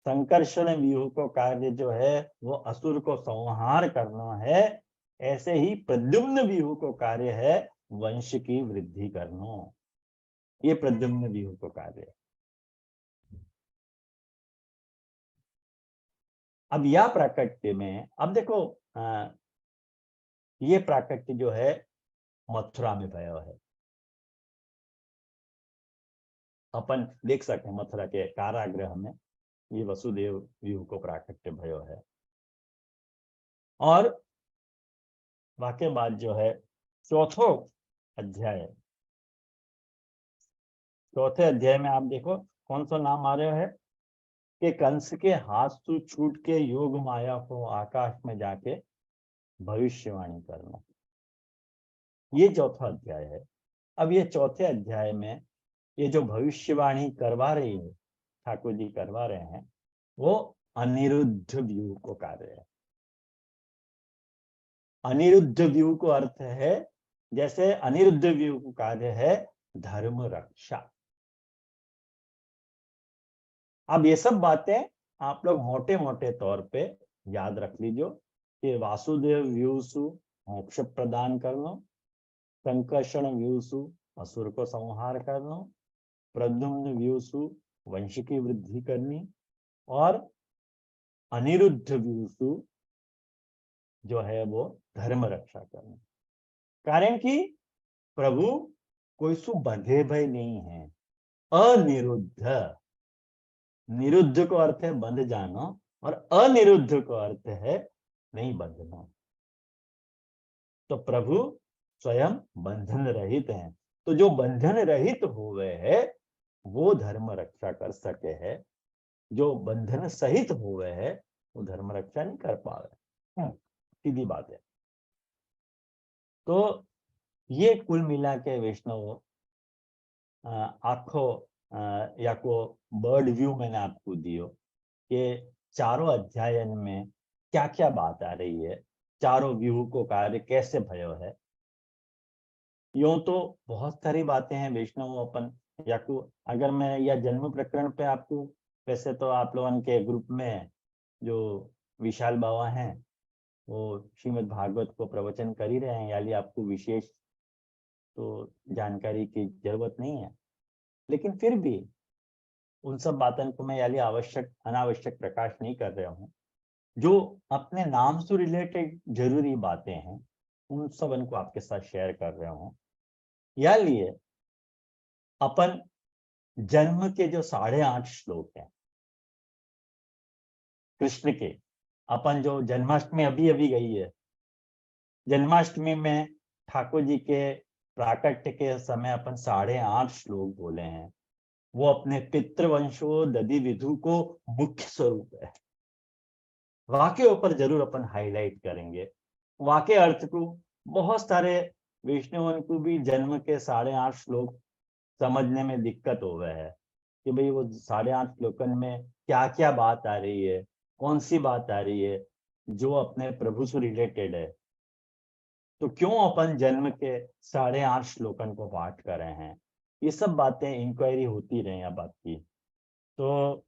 संकर्षण व्यू को कार्य जो है वो असुर को संहार करना है, ऐसे ही प्रद्युम्न व्यू को कार्य है वंश की वृद्धि करना। ये प्रद्युम्न व्यू को कार्य है। अब यह प्राकट्य में अब देखो ये प्राकट्य जो है मथुरा में भयो है। अपन देख सकते हैं मथुरा के कारागृह में ये वसुदेव व्यू को प्राकट्य भयो है। और वाक्य बाद जो है चौथो अध्याय, चौथे अध्याय में आप देखो कौन सा नाम आ रहा है कि कंस के हाथ से छूट के योग माया को आकाश में जाके भविष्यवाणी करना। ये चौथा अध्याय है। अब ये चौथे अध्याय में ये जो भविष्यवाणी करवा रही है, ठाकुर जी करवा रहे हैं, वो अनिरुद्ध व्यू को कार्य है। अनिरुद्ध व्यू को अर्थ है, जैसे अनिरुद्ध व्यू को कार्य है धर्म रक्षा। अब ये सब बातें आप लोग मोटे मोटे तौर पे याद रख लीजिए कि वासुदेव व्यूसु मोक्ष प्रदान करना, संकर्षण व्यूसु असुर को संहार करना, प्रद्युम्न व्यूसु वंश की वृद्धि करनी, और अनिरुद्ध व्यूसु जो है वो धर्म रक्षा करनी। कारण कि प्रभु कोई सु बंधे भय नहीं है, अनिरुद्ध। निरुद्ध को अर्थ है बंध जाना, और अनिरुद्ध को अर्थ है नहीं बंधना। तो प्रभु स्वयं बंधन रहित हैं। तो जो बंधन रहित हुए है वो धर्म रक्षा कर सके है, जो बंधन सहित हुए है वो धर्म रक्षा नहीं कर पा रहे। सीधी बात है। तो ये कुल मिला के वैष्णव आखो या को बर्ड व्यू मैंने आपको दियो कि चारों अध्यायन में क्या क्या बात आ रही है, चारों व्यू को कार्य कैसे भयो है। यूं तो बहुत सारी बातें हैं वैष्णव अपन या को, अगर मैं या जन्म प्रकरण पे आपको, वैसे तो आप लोगों के ग्रुप में जो विशाल बाबा हैं वो श्रीमद् भागवत को प्रवचन कर ही रहे हैं, यानी आपको विशेष तो जानकारी की जरूरत नहीं है। लेकिन फिर भी उन सब बातों को मैं यानी आवश्यक अनावश्यक प्रकाश नहीं कर रहा हूँ। जो अपने नाम से रिलेटेड जरूरी बातें हैं उन सब इनको आपके साथ शेयर कर रहा हूँ। या लिए अपन जन्म के जो 8.5 श्लोक हैं कृष्ण के, अपन जो जन्माष्टमी अभी अभी गई है, जन्माष्टमी में ठाकुर जी के प्राकट्य के समय अपन 8.5 श्लोक बोले हैं। वो अपने पितृवंशो दधि विधु को मुख्य स्वरूप है। वाक्य ऊपर जरूर अपन हाईलाइट करेंगे। वाक्य अर्थ को बहुत सारे वैष्णवों को भी जन्म के 8.5 श्लोक समझने में दिक्कत हो गया है कि भाई वो 8.5 श्लोकन में क्या क्या बात आ रही है, कौन सी बात आ रही है जो अपने प्रभु से रिलेटेड है। तो क्यों अपन जन्म के 8.5 श्लोकन को पाठ कर रहे हैं, ये सब बातें इंक्वायरी होती रही अब आपकी। तो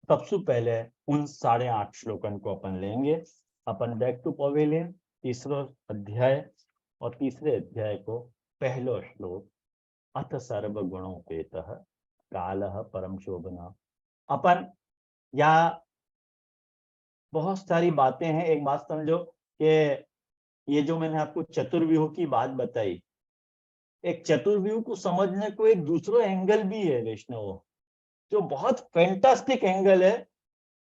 सबसे पहले उन 8.5 श्लोकन को अपन लेंगे। अपन बैक टू पवेलियन तीसरा अध्याय, और तीसरे अध्याय को पहलो श्लोक, अथ सर्व गुणोपेतः कालः परम शोभना। अपन या बहुत सारी बातें हैं। एक बात समझो कि ये जो मैंने आपको चतुर्व्यूह की बात बताई, एक चतुर्व्यूह को समझने को एक दूसरा एंगल भी है वैष्णव, जो बहुत फैंटास्टिक एंगल है,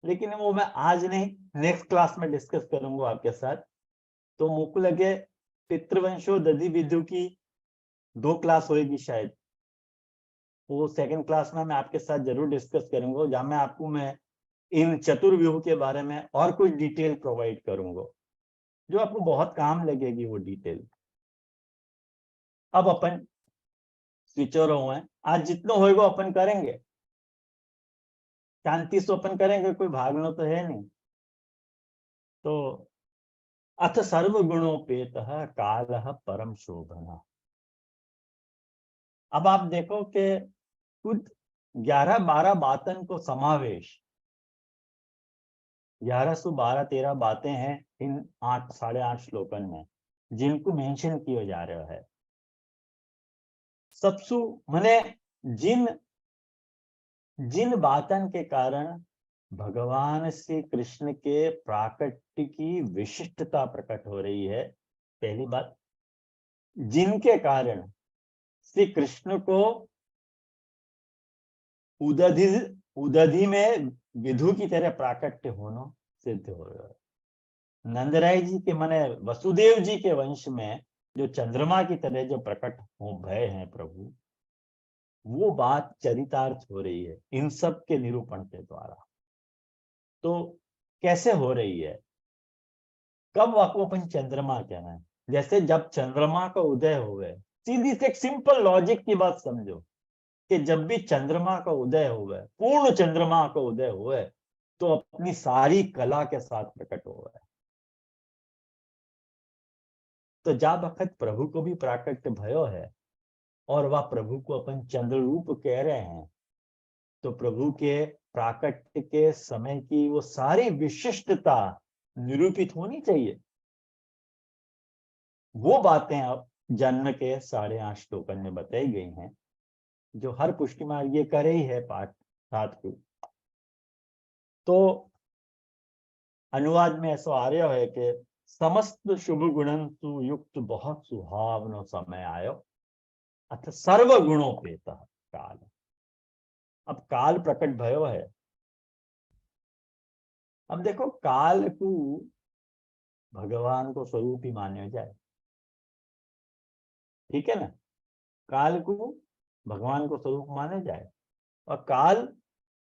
लेकिन वो मैं आज नहीं नेक्स्ट क्लास में डिस्कस करूंगा आपके साथ। तो मुझको लगे पितृवंशो दधि विधु की 2 क्लास होगी शायद, वो सेकंड क्लास में मैं आपके साथ जरूर डिस्कस करूंगा, जहां मैं आपको मैं इन चतुर्व्यूह के बारे में और कुछ डिटेल प्रोवाइड करूंगा जो आपको बहुत काम लगेगी वो डिटेल। अब अपन स्विचर हुए हैं, आज जितना होएगा अपन करेंगे, शांति से अपन करेंगे, कोई भागना तो है नहीं। तो अथ सर्वगुणोपेतः कालः परम शोभना। अब आप देखो कि कुछ 11-12 बातन को समावेश, 1112-13 बातें हैं इन 8-8.5 श्लोकन में जिनको मेंशन किया जा रहा है। सबसु मने जिन जिन बातन के कारण भगवान श्री कृष्ण के प्राकट्य की विशिष्टता प्रकट हो रही है। पहली बात, जिनके कारण श्री कृष्ण को उदधि में विधु की तरह प्राकट्य होना सिद्ध हो रहा है। नंदराय जी के माने वसुदेव जी के वंश में जो चंद्रमा की तरह जो प्रकट हो भय हैं प्रभु, वो बात चरितार्थ हो रही है इन सब के निरूपण के द्वारा। तो कैसे हो रही है, कब आपको अपन चंद्रमा कहना है, जैसे जब चंद्रमा का उदय हुए, सीधी से एक सिंपल लॉजिक की बात समझो, कि जब भी चंद्रमा का उदय हुआ, पूर्ण चंद्रमा का उदय हुआ, तो अपनी सारी कला के साथ प्रकट हुआ है। तो जा बखत प्रभु को भी प्राकट्य भयो है और वह प्रभु को अपन चंद्र रूप कह रहे हैं, तो प्रभु के प्राकट्य के समय की वो सारी विशिष्टता निरूपित होनी चाहिए। वो बातें अब जन्म के 8.5 श्लोकन में बताई गई हैं, जो हर पुष्टि मार्ग ये करे ही है पाठ 7 को। तो अनुवाद में ऐसा आ रहा है कि समस्त शुभ गुणन सु युक्त बहुत सुहावनो समय आयो, अथ सर्व गुणों पेत काल। अब काल प्रकट भयो है। अब देखो, काल को भगवान को स्वरूप ही माने जाए, ठीक है ना। काल को भगवान को स्वरूप माने जाए और काल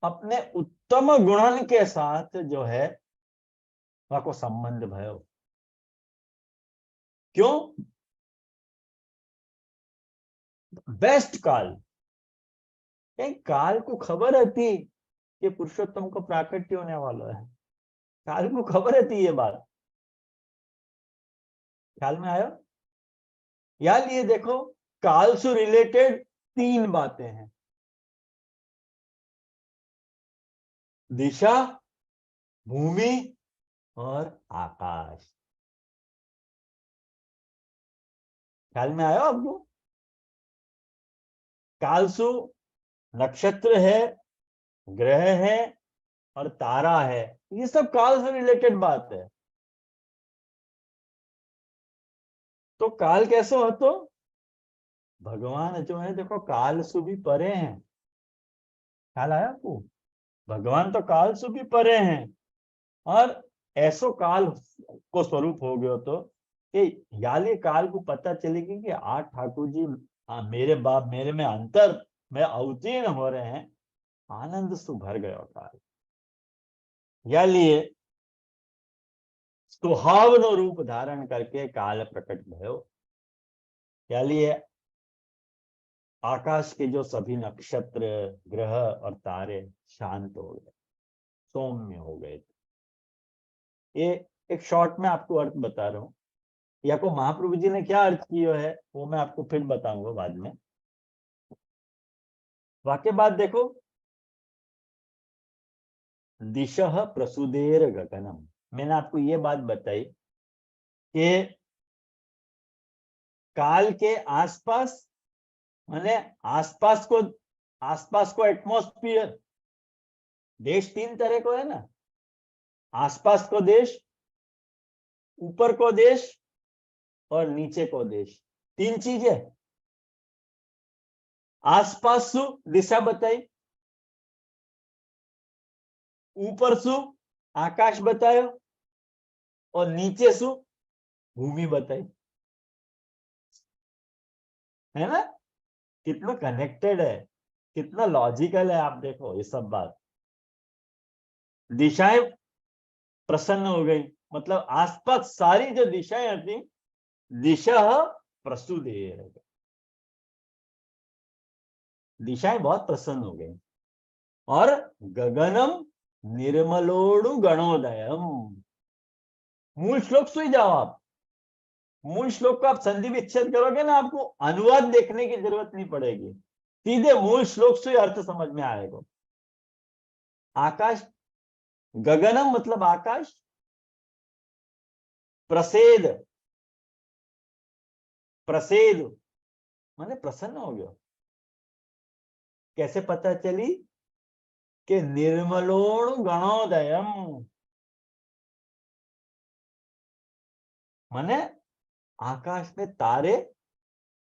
अपने उत्तम गुणन के साथ जो है वह को संबंध भयो। क्यों? बेस्ट काल। काल को खबर रहती कि पुरुषोत्तम को प्राकट्य होने वाला है, काल को खबर रहती ये बात। ख्याल में आया? या लिए देखो, काल से रिलेटेड 3 बातें हैं, दिशा, भूमि और आकाश। ख्याल में आया आपको? कालसु नक्षत्र है, ग्रह है और तारा है, ये सब काल से रिलेटेड बात है। तो काल कैसे हो? तो भगवान जो है देखो काल से भी परे हैं। ख्याल आया आपको? भगवान तो काल से भी परे हैं और ऐसो काल को स्वरूप हो गयो तो कि याली काल को पता चलेगी कि आज ठाकुर जी मेरे बाप मेरे में अंतर में अवतीर्ण हो रहे हैं, आनंद से भर गयो काल। या लिए सुहावनो रूप धारण करके काल प्रकट भयो। या लिए आकाश के जो सभी नक्षत्र, ग्रह और तारे शांत हो गए, सौम्य हो गए। ये एक शॉर्ट में आपको अर्थ बता रहा हूं। या को महाप्रभु जी ने क्या अर्थ किया है वो मैं आपको फिर बताऊंगा बाद में। वाक्य बात देखो, दिशः प्रसुदेर गगनम। मैंने आपको ये बात बताई कि काल के आसपास, माने आसपास को एटमॉस्फियर, देश 3 तरह को है ना, आसपास को देश, ऊपर को देश और नीचे को देश, 3 चीजें। आसपास सु दिशा बताई, ऊपर सु आकाश बतायो और नीचे सु भूमि बताई, है ना। कितना कनेक्टेड है, कितना लॉजिकल है, आप देखो ये सब बात। दिशाएं प्रसन्न हो गई, मतलब आसपास सारी जो दिशाएं थी, दिशा प्रसुदेर, दिशाएं बहुत प्रसन्न हो गई। और गगनम निर्मलोड़ु गणोदयम। मूल श्लोक से ही जाओ आप, मूल श्लोक को आप संधि विच्छेद करोगे ना, आपको अनुवाद देखने की जरूरत नहीं पड़ेगी, सीधे मूल श्लोक से अर्थ समझ में आएगा। आकाश, गगनम मतलब आकाश, प्रसेद, प्रसेद माने प्रसन्न हो गया। कैसे पता चली? कि निर्मलोण गणोदयम, माने आकाश में तारे,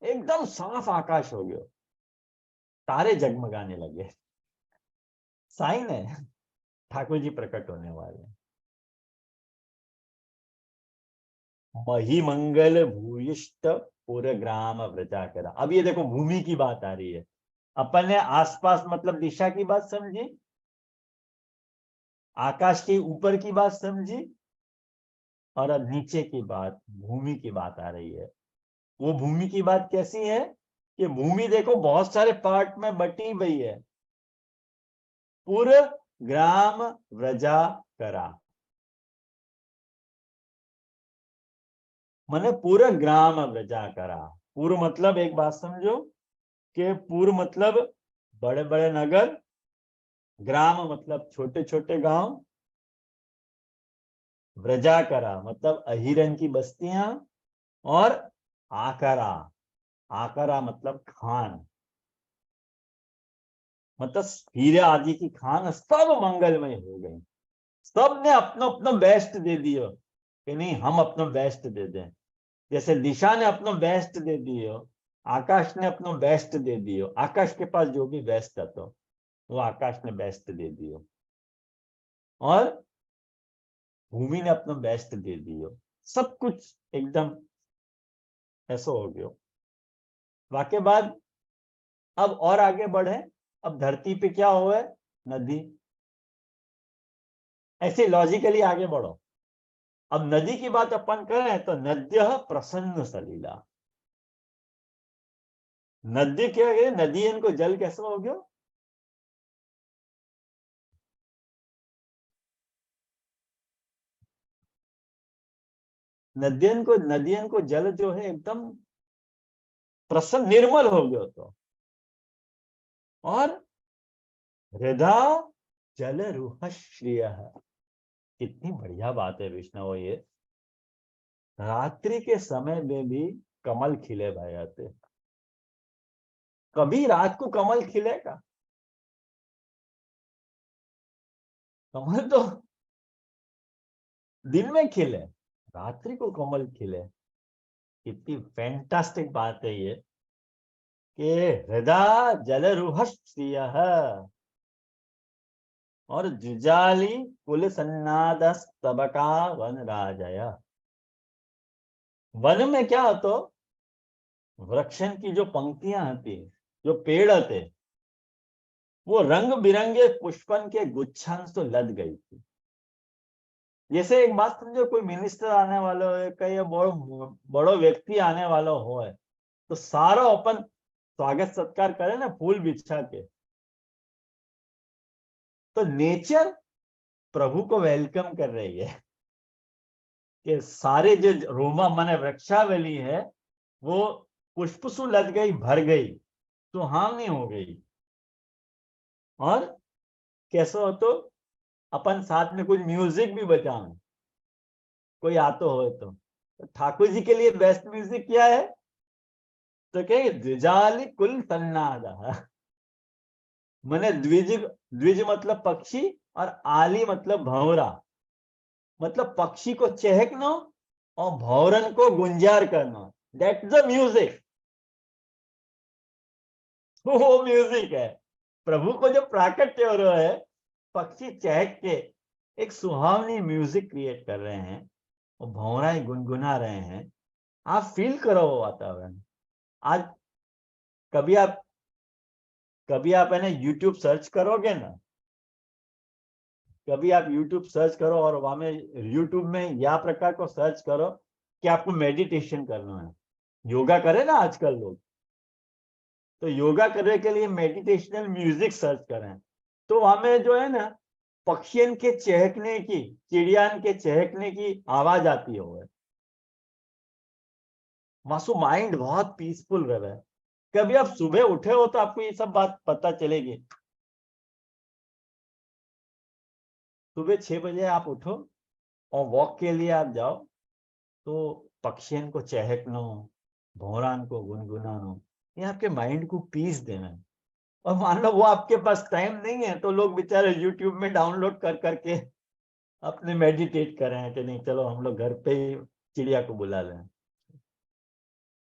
एकदम साफ आकाश हो गया, तारे जगमगाने लगे। साइन है ठाकुर जी प्रकट होने वाले। महिमंगल भूयिष्ठ पुरग्राम व्रजा करा। अब ये देखो भूमि की बात आ रही है। अपन ने आसपास मतलब दिशा की बात समझी, आकाश के ऊपर की बात समझी, और अब नीचे की बात, भूमि की बात आ रही है। वो भूमि की बात कैसी है? कि भूमि देखो बहुत सारे पार्ट में बटी हुई है। पुर ग्राम व्रजा करा, माने पूरा ग्राम व्रजा करा। पूर्व मतलब एक बात समझो कि पूर्व मतलब बड़े बड़े नगर, ग्राम मतलब छोटे छोटे गांव, व्रजा करा मतलब अहिरन की बस्तियां, और आकरा, आकरा मतलब खान, मतलब हीरे आदि की खान सब मंगलमय हो गई। सब ने अपना अपना बेस्ट दे दियो कि नहीं हम अपना बेस्ट दे दें। जैसे दिशा ने अपना बेस्ट दे दियो, आकाश ने अपना बेस्ट दे दियो, आकाश के पास जो भी बेस्ट था तो वो आकाश ने बेस्ट दे दियो, और भूमि ने अपना बेस्ट दे दियो। सब कुछ एकदम ऐसा हो गयो। वाके बाद अब और आगे बढ़े, अब धरती पे क्या हुआ है, नदी। ऐसे लॉजिकली आगे बढ़ो। अब नदी की बात अपन करें तो नद्य प्रसन्न सलीला, नदी क्या है, नदी इनको जल कैसे हो गया। नदियन को जल जो है एकदम प्रसन्न निर्मल हो गया तो। और हृदा जल रूह श्रिय, कितनी बढ़िया बात है विष्णु ये। रात्रि के समय में भी कमल खिले भाई आते। कभी रात को कमल खिलेगा, कमल तो दिन में खिले, रात्रि को कमल खिले। कितनी फैंटास्टिक बात है ये कि हृदय जल रूह श्रिय, और जुजाली कुल सन्नाद स्तबका वन राजया। वन में क्या होता, वृक्षन की जो पंक्तियां होती, जो पेड़ होते, वो रंग बिरंगे पुष्पन के गुच्छां से लद गई थी। जैसे एक बात समझो, कोई मिनिस्टर आने वाला हो, कई बड़ो व्यक्ति आने वाला हो, तो सारा अपन स्वागत सत्कार करे ना फूल बिछा के। तो नेचर प्रभु को वेलकम कर रही है कि सारे जो रोमा माने वृक्षावली है वो पुष्प सु लद गई, भर गई, सुहावनी हो गई। और कैसा हो तो अपन साथ में कुछ म्यूजिक भी बजाएं, कोई आतो हो तो ठाकुर जी के लिए बेस्ट म्यूजिक क्या है, तो क्या द्विजाली कुल सन्नाद, मैंने द्विज, द्विज मतलब पक्षी, और आली मतलब भंवरा, मतलब पक्षी को चहकना और भौरन को गुंजार करना, दैट्स द म्यूजिक। वो म्यूजिक है प्रभु को जो प्राकट्य हो रहा है। पक्षी चहक के एक सुहावनी म्यूजिक क्रिएट कर रहे हैं और भौराए गुनगुना रहे हैं। आप फील करो वो वातावरण। आज कभी आप है ना यूट्यूब सर्च करोगे ना, कभी आप यूट्यूब सर्च करो और वहां में यूट्यूब में या प्रकार को सर्च करो कि आपको मेडिटेशन करना है। योगा करे ना आजकल लोग, तो योगा करने के लिए मेडिटेशनल म्यूजिक सर्च करें, तो वहां में जो है ना पक्षियन के चहकने की, चिड़ियान के चहकने की आवाज आती है। मासू माइंड बहुत पीसफुल रहे है। कभी आप सुबह उठे हो तो आपको ये सब बात पता चलेगी। सुबह 6 बजे आप उठो और वॉक के लिए आप जाओ, तो पक्षियन को चहकनो, भौरान को गुनगुनानो, ये आपके माइंड को पीस देना है। और मान लो वो आपके पास टाइम नहीं है तो लोग बेचारे यूट्यूब में डाउनलोड कर करके अपने मेडिटेट कर रहे हैं कि नहीं चलो हम लोग घर पे ही चिड़िया को बुला लें।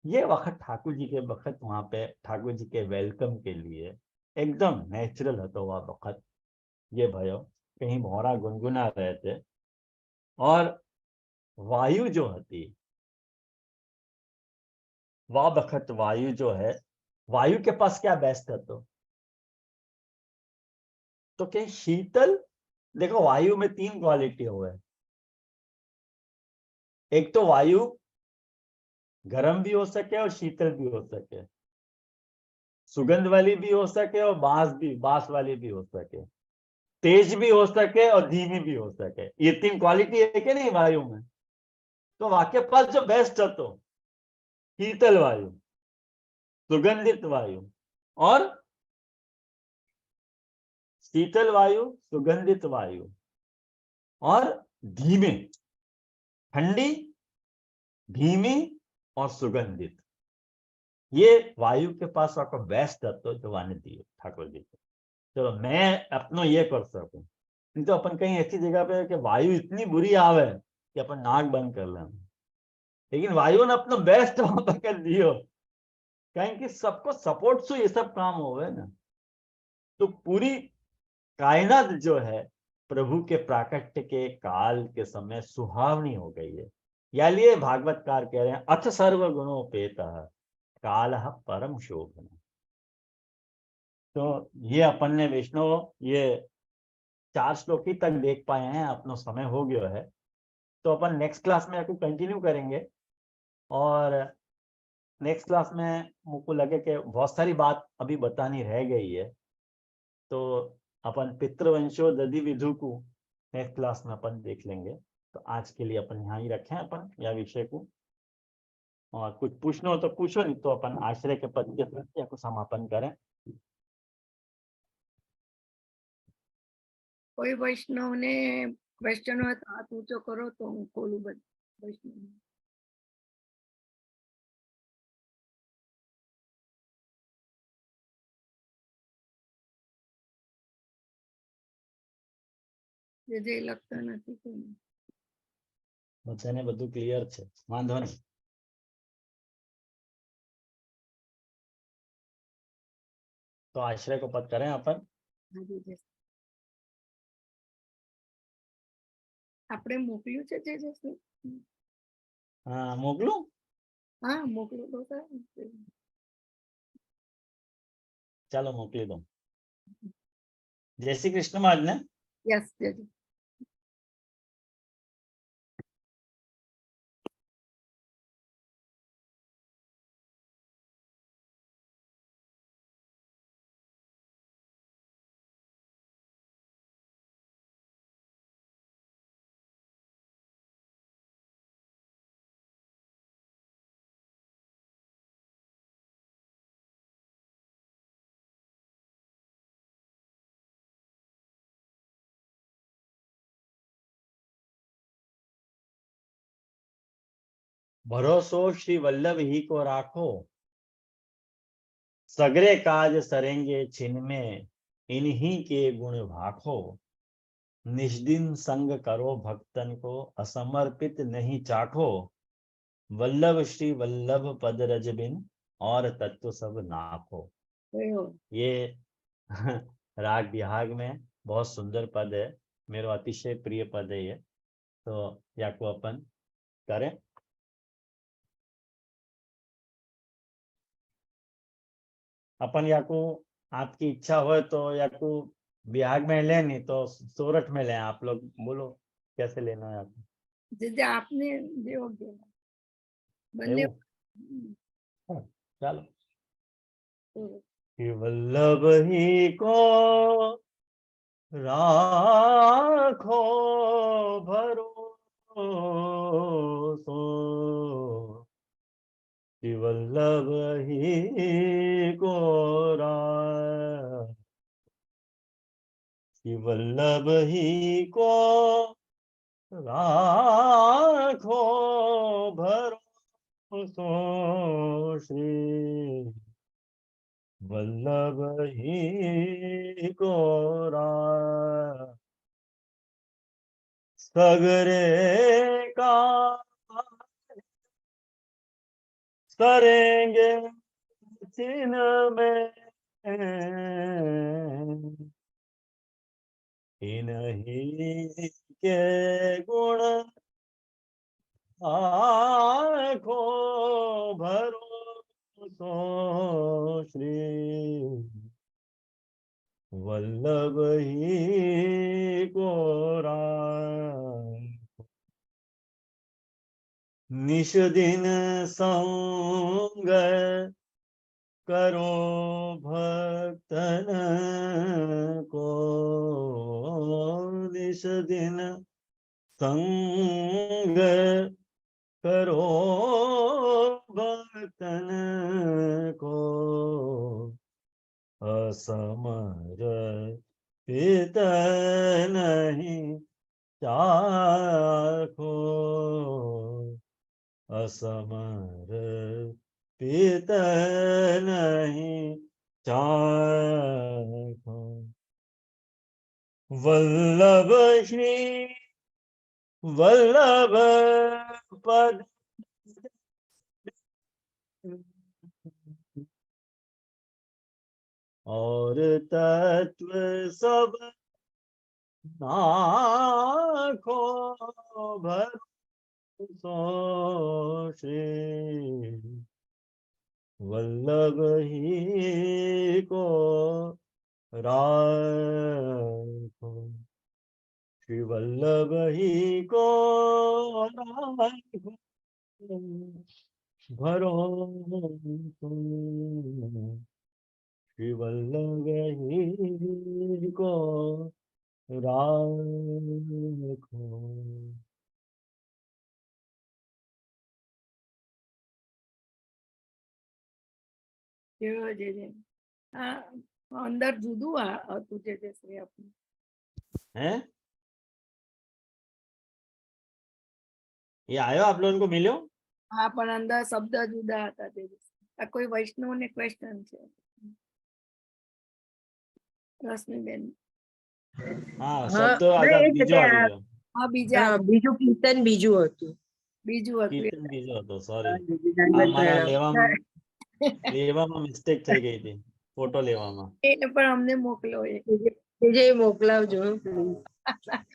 ये वक्त ठाकुर जी के वक्त वहां पे ठाकुर जी के वेलकम के लिए एकदम नेचुरल है। तो वह वक्त ये भयो कहीं भौरा गुनगुना रहे थे, और वायु जो होती, वह वक्त वायु जो है, वायु के पास क्या बेस्ट है तो क्या शीतल। देखो वायु में 3 क्वालिटी हुए, एक तो वायु गर्म भी हो सके और शीतल भी हो सके। सुगंध वाली भी हो सके और बांस वाली भी हो सके, तेज भी हो सके और धीमी भी हो सके। ये 3 क्वालिटी है कि नहीं वायु में? तो आपके पास जो बेस्ट है तो शीतल वायु, सुगंधित वायु और शीतल वायु, सुगंधित वायु और धीमे, ठंडी, धीमी और सुगंधित। ये वायु के पास आपका बेस्ट तत्व जो वाने दिए ठाकुर जी को। चलो मैं अपनो ये कर सकूं, नहीं तो अपन कहीं ऐसी जगह पे कि वायु इतनी बुरी आवे कि अपन नाक बंद कर लें, लेकिन वायु ने अपनो बेस्ट वहां पर कर दियो, कहीं कि सबको सपोर्ट से ये सब काम होवे ना। तो पूरी कायनात जो है प्रभु के प्राकट्य के काल के समय सुहावनी हो गई है। या लिए भागवतकार कह रहे हैं अथ सर्व गुणोपेत काल परम शोभन। तो ये अपन ने वैष्णव ये 4 श्लोक ही तक देख पाए हैं, अपना समय हो गया है। तो अपन नेक्स्ट क्लास में आपको कंटिन्यू करेंगे और नेक्स्ट क्लास में मुझको लगे कि बहुत सारी बात अभी बतानी रह गई है। तो अपन पितृवंशो दधि विधु को नेक्स्ट क्लास में अपन देख लेंगे। तो आज के लिए अपन यहाँ ही रखें अपन यह विषय को, और कुछ पूछना हो तो पूछो, नहीं तो अपन आश्रय के पद के साथ या को समापन करें। कोई वैष्णव ने क्वेश्चन हो तो हाथ ऊंचो करो तो હું ખોલું वैष्णव। જે લગતા નથી કોઈને। બધાને બધું ક્લિયર છે, વાંધો નહીં। तो आश्रय को पद करें अपन। હાજી જય આપણે મોકલ્યું છે જે જશે। हाँ मोकलू। હા મોકલું તો ખરા। चलो मोकली दो। जय श्री कृष्ण महाराज ने। યસ જય भरोसो श्री वल्लभ ही को राखो, सगरे काज सरेंगे छिन में, इन्हीं के गुण भाखो। निष्दिन संग करो भक्तन को, असमर्पित नहीं चाखो। वल्लभ श्री वल्लभ पद रज बिन, और तत्व सब नाखो। ગયો। ये राग बिहाग में बहुत सुंदर पद है, मेरा अतिशय प्रिय पद है ये। तो याको अपन करें। अपन याको आपकी इच्छा हो तो याको बिहाग में ले, नहीं तो सोरठ में ले। आप लोग बोलो कैसे लेना है आपको। જે આપને જે યોગ્ય બંને એવું? हाँ, चलो। तो कि वल्लभ ही को राखो भरोसो, कि वल्लभ ही को राखो, कि वल्लभ ही को राखो भरोसो, श्री वल्लभ ही को राखो। सगरे का सरेंगे चिन्ह में, इन्हीं के गुण आँखों भरोसो, श्री वल्लभ ही को राखो। निष दिन संग करो भक्तन को निस दिन संग करो भक्तन को असमर्पित नहीं चाखो असमर्पित नहीं चाखो वल्लभ श्री वल्लभ पद और तत्व सब नाखो भरोसो श्री वल्लभ ही को राखो श्री वल्लभ ही को राखो भरोसो श्री वल्लभ ही को राखो કેવો જે અંદર જુદું હતું જે શ્રી આપણું हैं ये आयो आप लोगों को मिलो હા પણ અંદર શબ્દ જુદા હતા તે આ કોઈ વૈષ્ણવ ને ક્વેશ્ચન છે રશ્મિબેન हाँ हाँ, शब्द नहीं, आजा એ बीजो છે આવી આ- ગયો હા બીજા હા, બીજું કીર્તન બીજું હતું. બીજું હતું કીર્તન બીજો હતો સોરી હા, જીજી, દંડવત મારા પ્રણામ. લેવામાં મિસ્ટેક થઈ ગઈ હતી ફોટો લેવામાં એ પણ અમને મોકલો એ જીજી, એ મોકલાવજો please.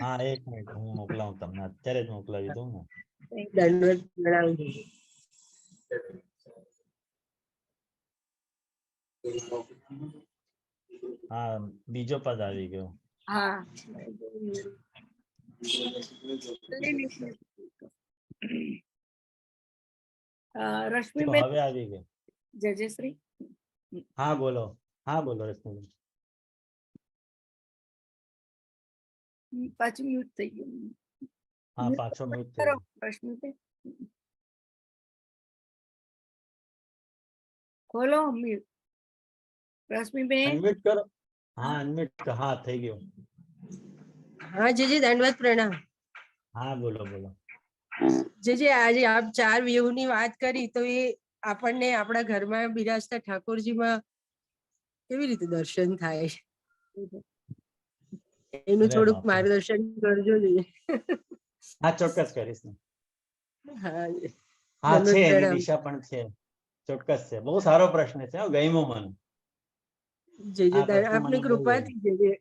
હા એક મિનિટ હું મોકલાવું તમને અત્યારે જ મોકલાવી દઉં ને દંડવત પ્રણામ જીજી. હા બીજો પદ આવી ગયો હા તો રશ્મિબેન હવે આવી ગયો જજશ્રી હા બોલો રશ્મિબેન પાછું મ્યુટ થઈ ગયું હા પાછો મ્યુટ થઈ કરો ગયો રશ્મિબેન ખોલો મ્યુટ રશ્મિબેન અનમ્યુટ કરો હા અનમ્યુટ હા થઈ ગયો હા જીજી, દંડવત પ્રણામ. હા બોલો બોલો જીજી, આજે આપ 4 વ્યૂહની વાત કરી તો એ આપણને આપણા ઘરમાં બિરાજતા ઠાકોરજીમાં કેવી રીતે દર્શન થાય એનું અરે થોડુંક બાપરે. માર્ગદર્શન કરજો જીજી. હા ચોક્કસ કરીશ ને હા હા દંડવત છે એવી પ્રણામ. દિશા પણ છે ચોક્કસ છે બહુ સારો પ્રશ્ન છે હો, ગમ્યો મને જીજી, આ પ્રશ્ન આપની મને બહુ કૃપાથી જીજી,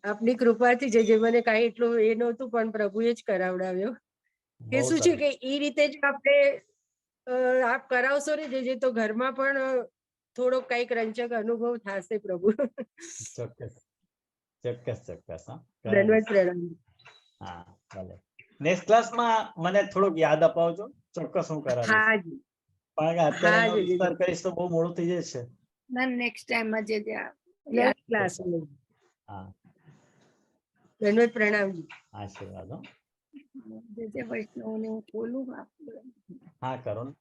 આપની કૃપાથી જીજી, મને કાંઈ એટલું એ નહોતું પણ પ્રભુએ જ કરાવડાવ્યો કે બહુ શું છે સરસ કે એ રીતે જ આપણે આપ કરાવશો ને જે તો ઘરમાં પણ થોડો કઈક રંજક અનુભવ થશે પ્રભુ. ચોક્કસ ચોક્કસ હા દંડવત કરાવીશ. પ્રણામ. હા ભલે નેક્સ્ટ ક્લાસમાં મને થોડુંક યાદ અપાવજો ચોક્કસ હું કરાવીશ હા જી, કારણ કે અત્યારે હા એનો જી, વિસ્તાર કરીશ તો બહુ મોડું થઈ જશે ના નેક્સ્ટ ટાઈમમાં જે નેક્સ્ટ ક્લાસ. હા દંડવત પ્રણામ જી. આશીર્વાદ હો જે વૈષ્ણવ ને હું ખોલું હા કરો ને